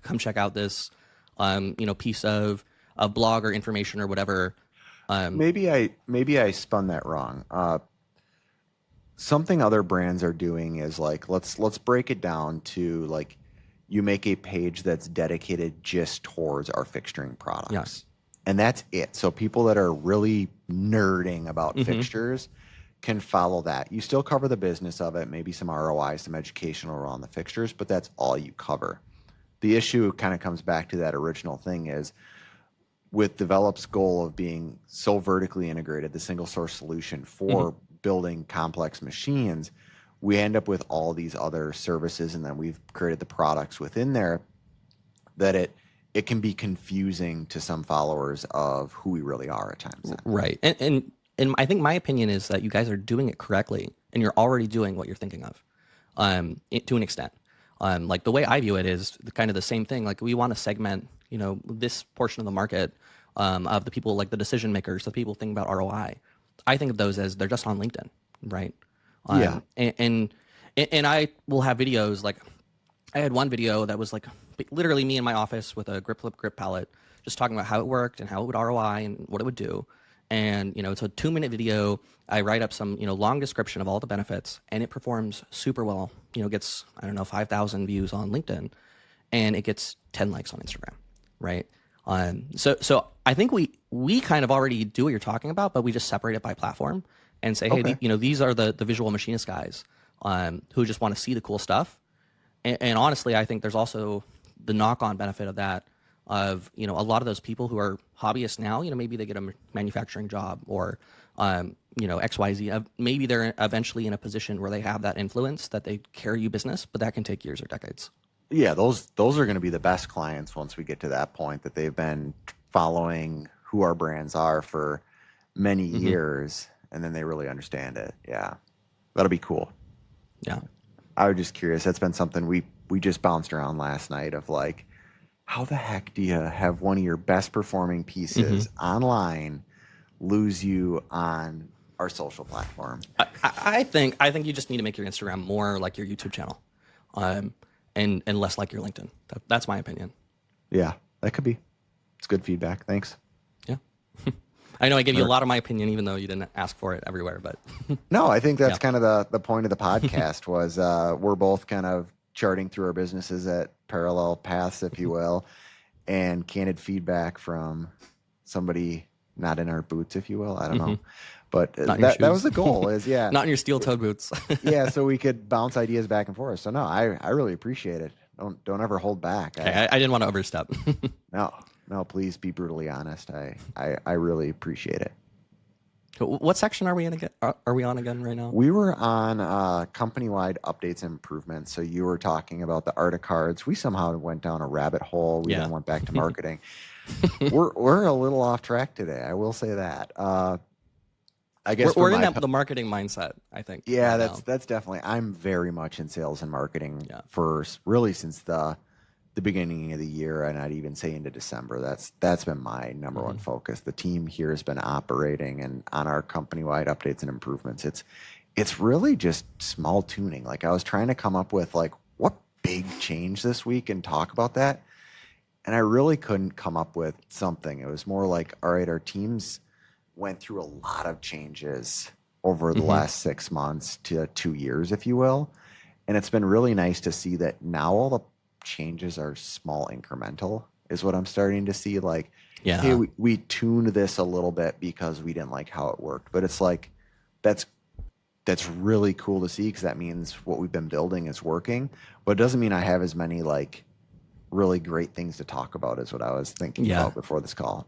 come check out this, piece of blog or information or whatever. Maybe I spun that wrong. Something other brands are doing is like, let's break it down to like, you make a page that's dedicated just towards our fixturing products. Yes. And that's it. So people that are really nerding about fixtures can follow that. You still cover the business of it, maybe some ROI, some educational around the fixtures, but that's all you cover. The issue kind of comes back to that original thing is with Develop's goal of being so vertically integrated, the single source solution for building complex machines, we end up with all these other services, and then we've created the products within there that it can be confusing to some followers of who we really are at times. Right. And I think my opinion is that you guys are doing it correctly, and you're already doing what you're thinking of, to an extent. Like the way I view it is kind of the same thing. Like we want to segment, this portion of the market, of the people, like the decision makers, the people thinking about ROI. I think of those as they're just on LinkedIn, right? Yeah. And I will have videos like I had one video that was like literally me in my office with a grip palette, just talking about how it worked and how it would ROI and what it would do. And, it's a 2-minute video. I write up some, long description of all the benefits, and it performs super well. Gets, 5,000 views on LinkedIn, and it gets 10 likes on Instagram, right? So I think we kind of already do what you're talking about, but we just separate it by platform and say, hey, these are the visual machinist guys, who just want to see the cool stuff. And honestly, I think there's also the knock-on benefit of that, of, a lot of those people who are hobbyists now, maybe they get a manufacturing job or, XYZ. Maybe they're eventually in a position where they have that influence that they carry you business, but that can take years or decades. Yeah, those are going to be the best clients once we get to that point, that they've been following who our brands are for many years, and then they really understand it. Yeah, that'll be cool. Yeah. I was just curious. That's been something we just bounced around last night of like, how the heck do you have one of your best performing pieces online lose you on our social platform? I think you just need to make your Instagram more like your YouTube channel, and less like your LinkedIn. That's my opinion. Yeah, that could be. It's good feedback. Thanks. Yeah. I know I gave you a lot of my opinion, even though you didn't ask for it everywhere. But No, I think that's yeah. kind of the point of the podcast was we're both kind of charting through our businesses at parallel paths, if you will, and candid feedback from somebody not in our boots, if you will. I don't know, but Not in your that was shoes. the goal. Is yeah, Not in your steel-toed boots. yeah, so we could bounce ideas back and forth. So no, I really appreciate it. Don't ever hold back. Okay, I didn't want to overstep. No, please be brutally honest. I really appreciate it. What section are we in again? Are we on again right now? We were on company-wide updates and improvements. So you were talking about the art of cards. We somehow went down a rabbit hole. We Yeah. then went back to marketing. we're a little off track today. I will say that. I guess We're in the marketing mindset, I think. yeah, right that's definitely. I'm very much in sales and marketing Yeah. first, really since the beginning of the year, and I'd even say into December. That's been my number one focus. The team here has been operating and on our company-wide updates and improvements. It's really just small tuning. Like I was trying to come up with like what big change this week and talk about that, and I really couldn't come up with something. It was more like, all right, our teams went through a lot of changes over the last 6 months to 2 years, if you will. And it's been really nice to see that now all the changes are small incremental is what I'm starting to see. Like, Yeah. hey, we tuned this a little bit because we didn't like how it worked. But it's like, that's really cool to see because that means what we've been building is working. But it doesn't mean I have as many like really great things to talk about as what I was thinking about before this call.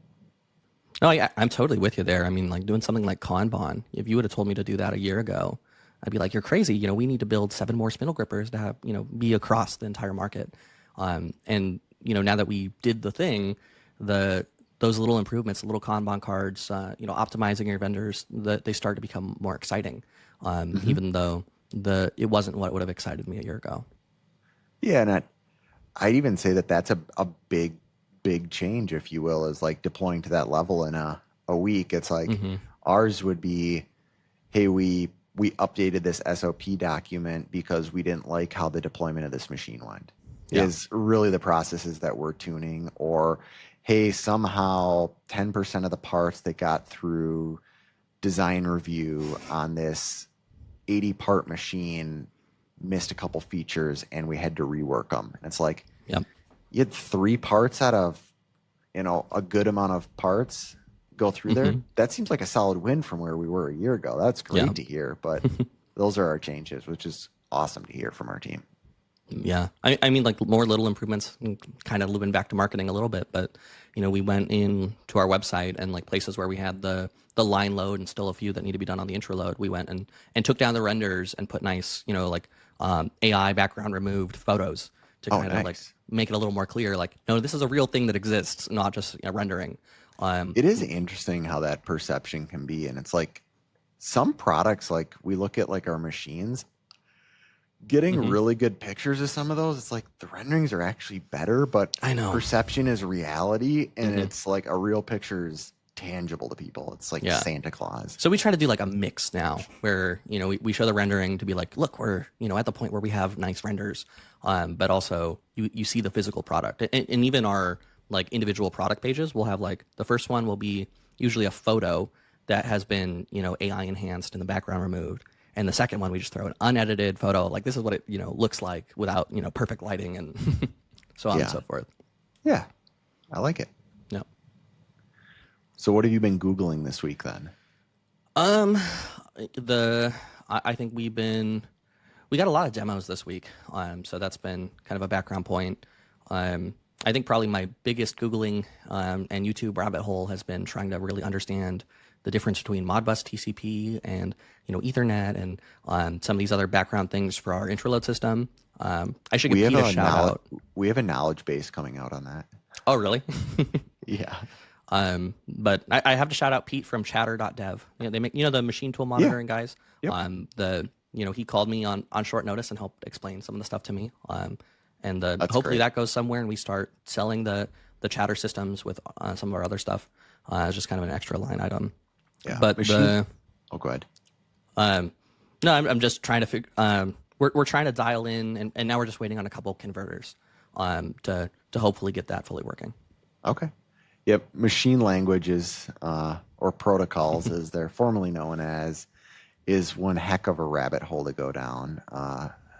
No, I'm totally with you there. I mean, like doing something like Kanban, if you would have told me to do that a year ago, I'd be like, you're crazy. You know, we need to build 7 more spindle grippers to have, you know, be across the entire market. And, you know, now that we did the thing, those little improvements, the little Kanban cards, you know, optimizing your vendors, they start to become more exciting, even though it wasn't what would have excited me a year ago. Yeah, and I'd even say that that's a big change, if you will, is like deploying to that level in a week. It's like ours would be, hey, we updated this SOP document because we didn't like how the deployment of this machine went. Yeah. Is really the processes that we're tuning, or hey, somehow 10% of the parts that got through design review on this 80 part machine missed a couple features and we had to rework them. And it's like, Yep. you had 3 parts out of, you know, a good amount of parts go through there. That seems like a solid win from where we were a year ago. That's great to hear, but those are our changes, which is awesome to hear from our team. Yeah. I mean, like more little improvements, kind of looping back to marketing a little bit, but, you know, we went in to our website and like places where we had the line load and still a few that need to be done on the intro load. We went and took down the renders and put nice, you know, like AI background removed photos to kind of like make it a little more clear. Like, no, this is a real thing that exists, not just rendering. It is interesting how that perception can be. And it's like some products, like we look at like our machines, getting really good pictures of some of those, it's like the renderings are actually better, but I know perception is reality. And it's like a real picture is tangible to people. It's like Santa Claus. So we try to do like a mix now where, you know, we show the rendering to be like, look, we're, you know, at the point where we have nice renders, but also you see the physical product. And even our like individual product pages will have like, the first one will be usually a photo that has been, you know, AI enhanced and the background removed. And the second one, we just throw an unedited photo. Like this is what it, you know, looks like without, you know, perfect lighting and so on and so forth. Yeah, I like it. No. So what have you been Googling this week then? I think we got a lot of demos this week. So that's been kind of a background point. I think probably my biggest Googling and YouTube rabbit hole has been trying to really understand the difference between Modbus TCP and, you know, Ethernet and some of these other background things for our intraload system. I should give Pete a shout out. We have a knowledge base coming out on that. Oh, really? Yeah. But I have to shout out Pete from chatter.dev. You know, they make, you know, the machine tool monitoring guys. Yep. You know, he called me on short notice and helped explain some of the stuff to me. And hopefully that goes somewhere and we start selling the chatter systems with some of our other stuff. It's just kind of an extra line item. Yeah. But go ahead. No, I'm just trying to figure. We're trying to dial in, and now we're just waiting on a couple converters to hopefully get that fully working. Okay. Yep. Machine language is or protocols as they're formerly known as, is one heck of a rabbit hole to go down.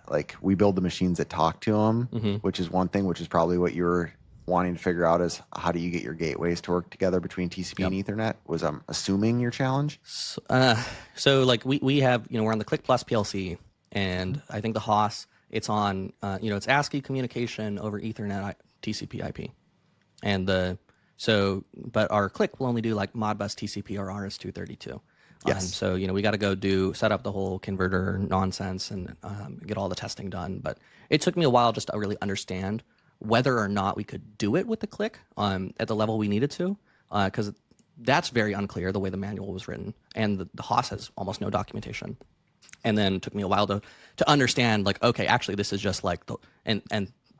Like we build the machines that talk to them, which is one thing, which is probably what you're wanting to figure out is how do you get your gateways to work together between TCP and Ethernet was I'm assuming your challenge. So like we have, we're on the Click Plus PLC, and I think the HOS, it's on, it's ASCII communication over Ethernet TCP IP. And but our Click will only do like Modbus TCP or RS-232. Yes. So, we got to go set up the whole converter nonsense and get all the testing done. But it took me a while just to really understand whether or not we could do it with the Click at the level we needed to, because that's very unclear the way the manual was written. And the HOS has almost no documentation. And then it took me a while to understand, like, okay, actually, this is just like and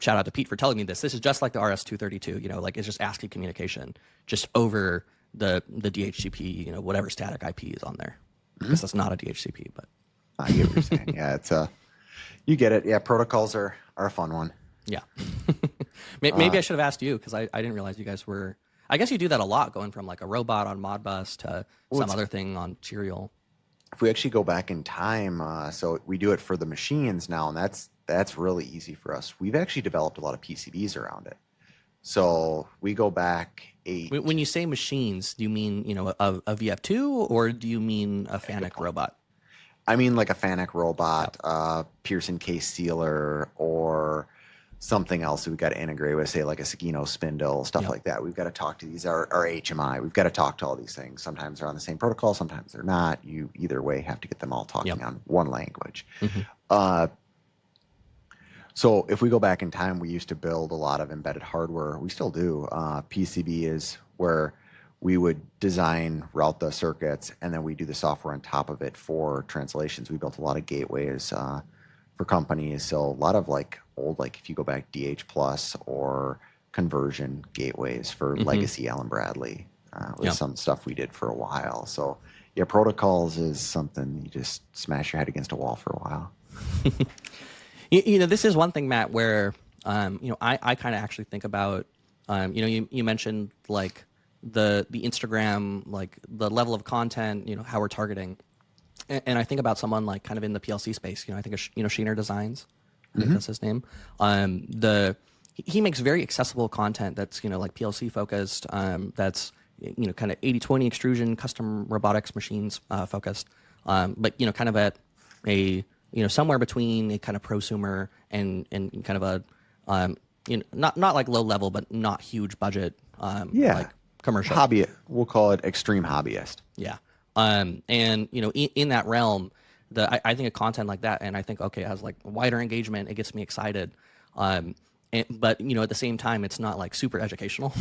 shout out to Pete for telling me this. This is just like the RS-232, like it's just ASCII communication, just over the DHCP, whatever static IP is on there. Because that's not a DHCP, but I get what you're saying. Yeah, it's you get it. Yeah, protocols are a fun one. Yeah. Maybe I should have asked you, because I didn't realize you guys were. I guess you do that a lot, going from like a robot on Modbus to some other thing on serial. If we actually go back in time, so we do it for the machines now, and that's really easy for us. We've actually developed a lot of PCBs around it. So we go back When you say machines, do you mean a VF2, or do you mean a FANUC robot? I mean like a FANUC robot, Pearson case sealer, or something else that we've got to integrate with, say like a Sakino spindle, stuff like that. We've got to talk to these, our HMI. We've got to talk to all these things. Sometimes they're on the same protocol, sometimes they're not. You either way have to get them all talking on one language. So if we go back in time, we used to build a lot of embedded hardware. We still do. PCB is where we would design, route the circuits, and then we do the software on top of it for translations. We built a lot of gateways for companies. So a lot of like old, like if you go back DH Plus or conversion gateways for legacy Allen Bradley was some stuff we did for a while. So yeah, protocols is something you just smash your head against a wall for a while. This is one thing, Matt, where I kind of actually think about you mentioned like the Instagram, like the level of content, how we're targeting, and I think about someone like kind of in the PLC space. I think of Sheener Designs, I think that's his name. He makes very accessible content that's like PLC focused, that's kind of 80/20 extrusion, custom robotics machines focused, but kind of at a somewhere between a kind of prosumer and kind of a not like low level, but not huge budget, like commercial hobby. We'll call it extreme hobbyist. Yeah. And in that realm, I think of content like that, and I think, okay, it has like wider engagement. It gets me excited. But at the same time, it's not like super educational.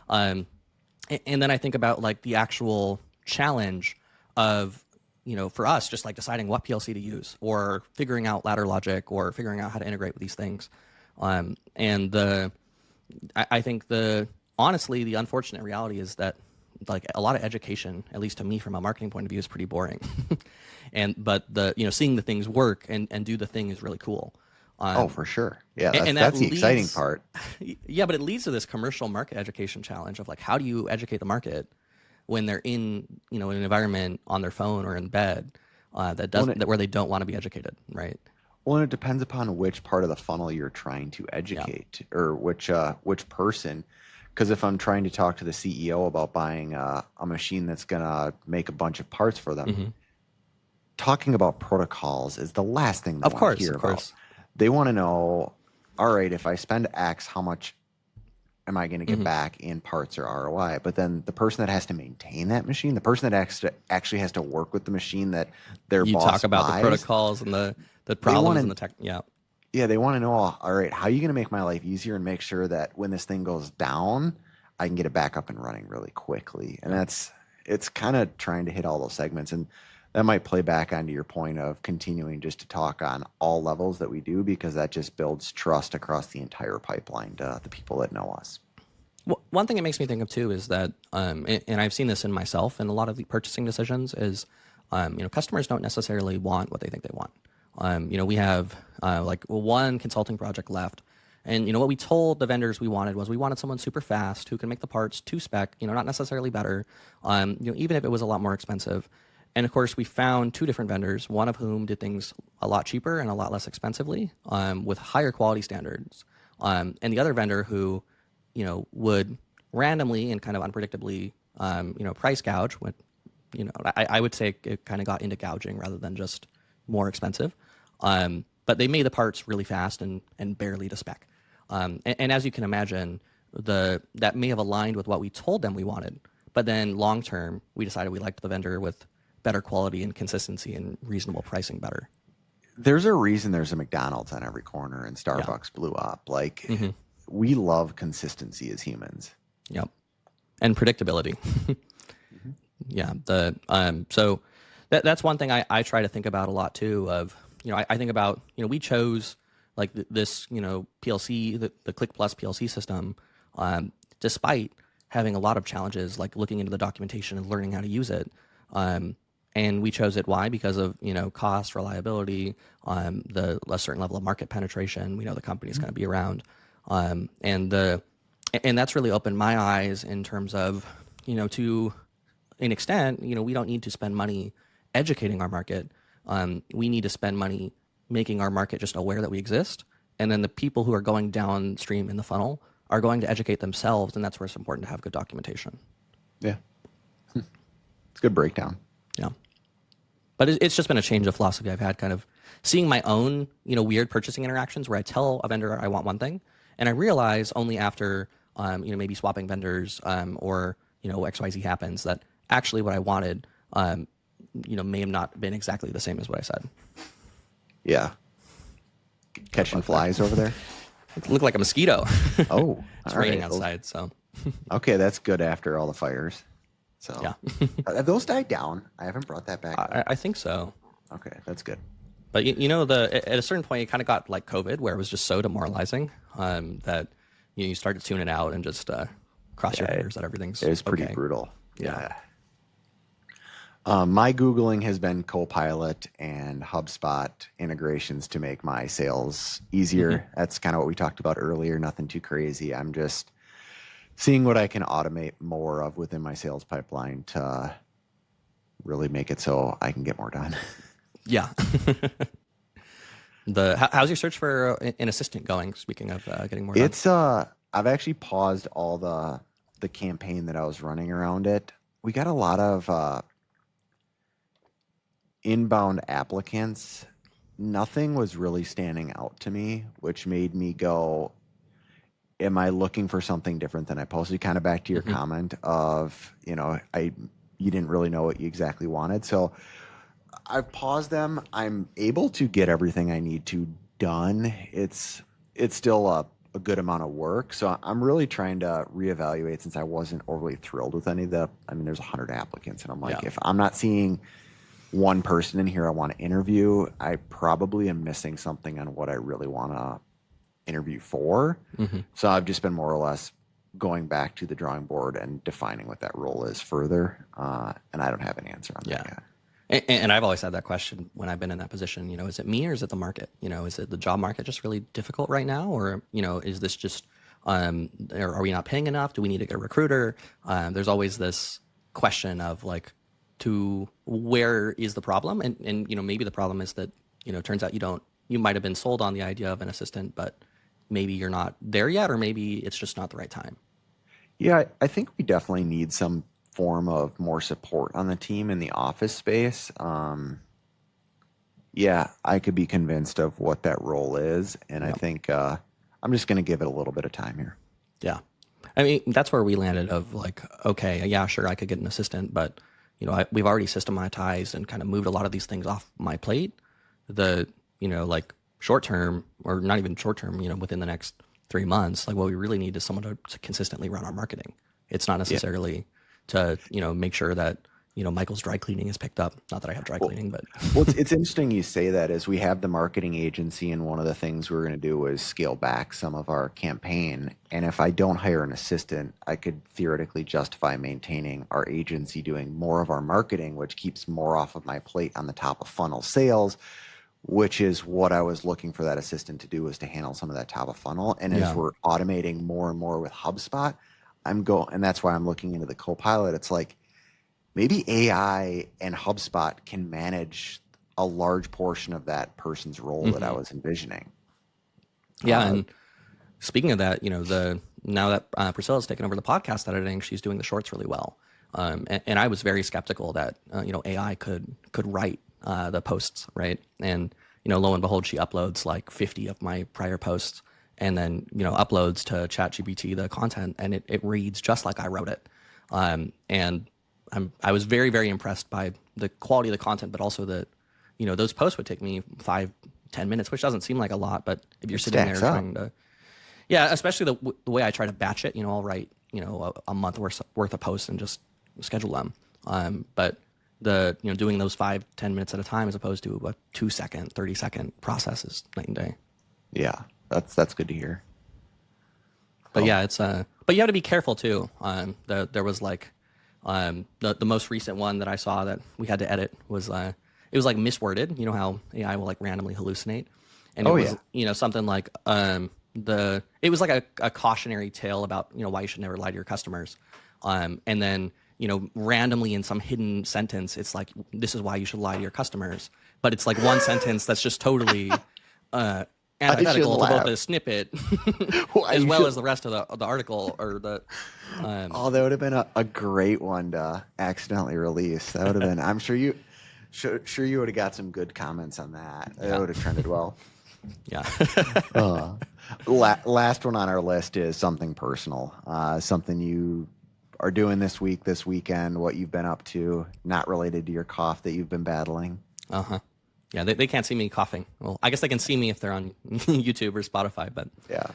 And then I think about like the actual challenge of, for us, just like deciding what PLC to use, or figuring out ladder logic, or figuring out how to integrate with these things. I think honestly, the unfortunate reality is that like a lot of education, at least to me from a marketing point of view, is pretty boring. But seeing the things work and do the thing is really cool. For sure. Yeah, that's the exciting part. Yeah, but it leads to this commercial market education challenge of like, how do you educate the market when they're in an environment on their phone or in bed where they don't want to be educated, right? Well, and it depends upon which part of the funnel you're trying to educate, or which person. Because if I'm trying to talk to the CEO about buying a machine that's going to make a bunch of parts for them, talking about protocols is the last thing they want to hear about. They want to know, all right, if I spend X, how much am I going to get back in parts or ROI? But then the person that has to maintain that machine, the person that actually has to work with the machine that their boss buys. You talk about the protocols and the problems and the tech. Yeah. Yeah, they want to know, all right, how are you going to make my life easier and make sure that when this thing goes down, I can get it back up and running really quickly. And it's kind of trying to hit all those segments. And that might play back onto your point of continuing just to talk on all levels that we do, because that just builds trust across the entire pipeline to the people that know us. Well, one thing it makes me think of too is that, and I've seen this in myself and a lot of the purchasing decisions is, customers don't necessarily want what they think they want. We have like one consulting project left, And what we told the vendors we wanted someone super fast who can make the parts to spec, not necessarily better, even if it was a lot more expensive. And of course, we found two different vendors, one of whom did things a lot cheaper and a lot less expensively, with higher quality standards, and the other vendor who, would randomly and kind of unpredictably, price gouge. When, I would say it kind of got into gouging rather than just more expensive. But they made the parts really fast and barely to spec. And as you can imagine, that may have aligned with what we told them we wanted. But then long term, we decided we liked the vendor with better quality and consistency and reasonable pricing better. There's a reason there's a McDonald's on every corner and Starbucks blew up. Like, we love consistency as humans. Yep. And predictability. Yeah. So that's one thing I try to think about a lot too. Of, I think about, we chose like this, PLC, the Click Plus PLC system, despite having a lot of challenges, like looking into the documentation and learning how to use it. And we chose it. Why? Because of, cost, reliability, a certain level of market penetration. We know the company's going to be around. And that's really opened my eyes in terms of, to an extent, we don't need to spend money educating our market. We need to spend money making our market just aware that we exist. And then the people who are going downstream in the funnel are going to educate themselves. And that's where it's important to have good documentation. Yeah. It's a good breakdown. Yeah. But it's just been a change of philosophy I've had, kind of seeing my own, weird purchasing interactions where I tell a vendor I want one thing, and I realize only after, maybe swapping vendors, or, XYZ happens, that actually what I wanted, may have not been exactly the same as what I said. Yeah. Catching flies over there? It looked like a mosquito. Oh, it's raining outside, so. Okay, that's good after all the fires. So yeah. Have those died down? I haven't brought that back up. I think so. Okay, that's good. But at a certain point, it kind of got like COVID, where it was just so demoralizing, that you start to tune it out and just cross your fingers that everything's It's pretty okay. brutal. Yeah. My Googling has been Copilot and HubSpot integrations to make my sales easier. That's kind of what we talked about earlier. Nothing too crazy. I'm just seeing what I can automate more of within my sales pipeline to really make it so I can get more done. Yeah. How's your search for an assistant going? Speaking of getting more done. It's I've actually paused all the campaign that I was running around it. We got a lot of inbound applicants. Nothing was really standing out to me, which made me go, am I looking for something different than I posted? Kind of back to your comment of, you didn't really know what you exactly wanted. So I've paused them. I'm able to get everything I need to done. It's still a good amount of work. So I'm really trying to reevaluate, since I wasn't overly thrilled with any of there's 100 applicants, and I'm like, if I'm not seeing one person in here I want to interview, I probably am missing something on what I really want to interview for. So I've just been more or less going back to the drawing board and defining what that role is further. And I don't have an answer on that yet. And I've always had that question when I've been in that position, is it me or is it the market? Is it the job market just really difficult right now? Or, is this just, or are we not paying enough? Do we need to get a recruiter? There's always this question of like, to where is the problem? And maybe the problem is that, turns out you might have been sold on the idea of an assistant, but maybe you're not there yet, or maybe it's just not the right time. Yeah, I think we definitely need some form of more support on the team in the office space. Yeah, I could be convinced of what that role is. And I think I'm just going to give it a little bit of time here. Yeah. I mean, that's where we landed of like, okay, yeah, sure, I could get an assistant, but we've already systematized and kind of moved a lot of these things off my plate. Like short term, or not even short term, within the next 3 months, like what we really need is someone to consistently run our marketing. It's not necessarily to, make sure that, Michael's dry cleaning is picked up. Not that I have dry cleaning, but. Well, it's interesting you say that, as we have the marketing agency, and one of the things we're going to do is scale back some of our campaign. And if I don't hire an assistant, I could theoretically justify maintaining our agency doing more of our marketing, which keeps more off of my plate on the top of funnel sales, which is what I was looking for that assistant to do, was to handle some of that top of funnel. And as Yeah. we're automating more and more with HubSpot, and that's why I'm looking into the Copilot. It's like maybe AI and HubSpot can manage a large portion of that person's role that I was envisioning. Yeah, and speaking of that, now that Priscilla's taken over the podcast editing, she's doing the shorts really well. And I was very skeptical that AI could write the posts, right? And lo and behold, she uploads like 50 of my prior posts, and then uploads to ChatGPT the content, and it reads just like I wrote it. And I was very, very impressed by the quality of the content, but also that those posts would take me 5-10 minutes, which doesn't seem like a lot, but if you're sitting there trying to, yeah, especially the way I try to batch it, I'll write a month worth of posts and just schedule them. But doing those 5-10 minutes at a time as opposed to a 2-second, 30-second process is night and day. Yeah, that's good to hear. But yeah, it's but you have to be careful too. There was like the most recent one that I saw that we had to edit was it was like misworded. You know how AI will like randomly hallucinate, and it was something like it was like a cautionary tale about why you should never lie to your customers, and then randomly in some hidden sentence it's like, this is why you should lie to your customers, but it's like one sentence that's just totally antithetical to both the snippet as well as the rest of the article or the that would have been a great one to accidentally release. That would have been, I'm sure you would have got some good comments on that. That would have trended well. Yeah. Last one on our list is something personal, something you are doing this weekend, what you've been up to, not related to your cough that you've been battling. Yeah, they can't see me coughing. Well, I guess they can see me if they're on YouTube or Spotify, but yeah.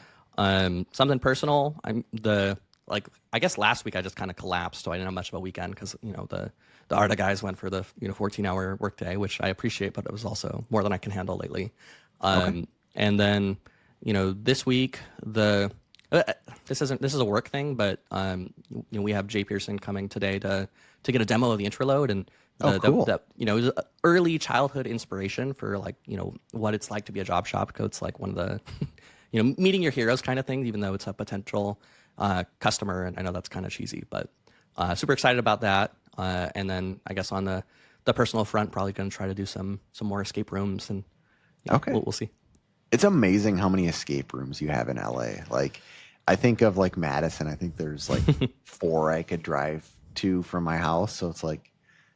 Something personal. I guess last week I just kind of collapsed, so I didn't have much of a weekend because the ARTA guys went for the 14-hour workday, which I appreciate, but it was also more than I can handle lately. And then this week this is a work thing, but we have Jay Pearson coming today to get a demo of the Intraload, and cool. early childhood inspiration for what it's like to be a job shop. It's like one of the meeting your heroes kind of things, even though it's a potential customer, and I know that's kind of cheesy, but super excited about that. And then I guess on the personal front, probably going to try to do some more escape rooms, and we'll see. It's amazing how many escape rooms you have in LA. Like, I think of like Madison. I think there's like 4 I could drive to from my house. So it's like,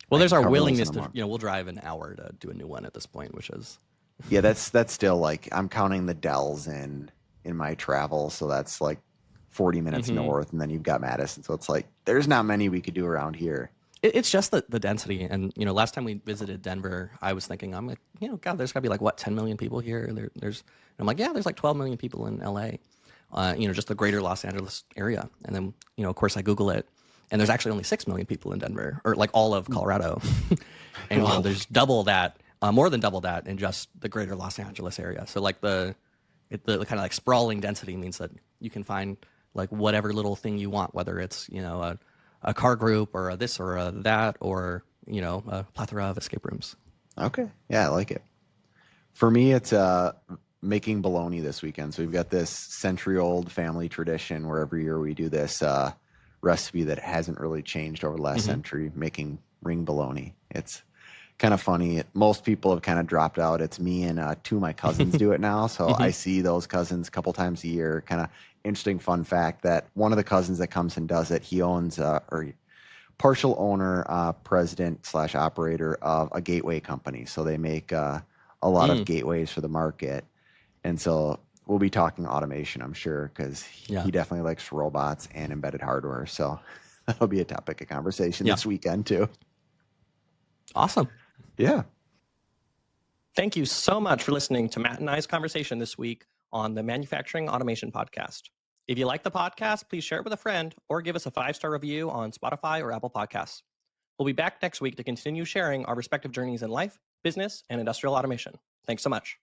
well, there's our willingness to, we'll drive an hour to do a new one at this point, which is, yeah, that's still like, I'm counting the Dells in my travel. So that's like 40 minutes north, and then you've got Madison. So it's like, there's not many we could do around here. It's just the density. And, last time we visited Denver, I was thinking, I'm like, God, there's gotta be like, what, 10 million people here? I'm like, yeah, there's like 12 million people in LA, just the greater Los Angeles area. And then, of course I Google it, and there's actually only 6 million people in Denver, or like all of Colorado. And there's double that, more than double that in just the greater Los Angeles area. So like the kind of like sprawling density means that you can find like whatever little thing you want, whether it's, a car group or a this or a that, or, a plethora of escape rooms. Okay. Yeah, I like it. For me, it's making bologna this weekend. So we've got this century-old family tradition where every year we do this recipe that hasn't really changed over the last century, making ring bologna. It's kind of funny. Most people have kind of dropped out. It's me and 2 of my cousins do it now. So I see those cousins a couple times a year. Kind of interesting fun fact that one of the cousins that comes and does it, he owns or partial owner, president / operator of a gateway company. So they make a lot of gateways for the market. And so we'll be talking automation, I'm sure, because he definitely likes robots and embedded hardware. So that'll be a topic of conversation this weekend too. Awesome. Yeah. Thank you so much for listening to Matt and I's conversation this week on the Manufacturing Automation Podcast. If you like the podcast, please share it with a friend or give us a 5-star review on Spotify or Apple Podcasts. We'll be back next week to continue sharing our respective journeys in life, business, and industrial automation. Thanks so much.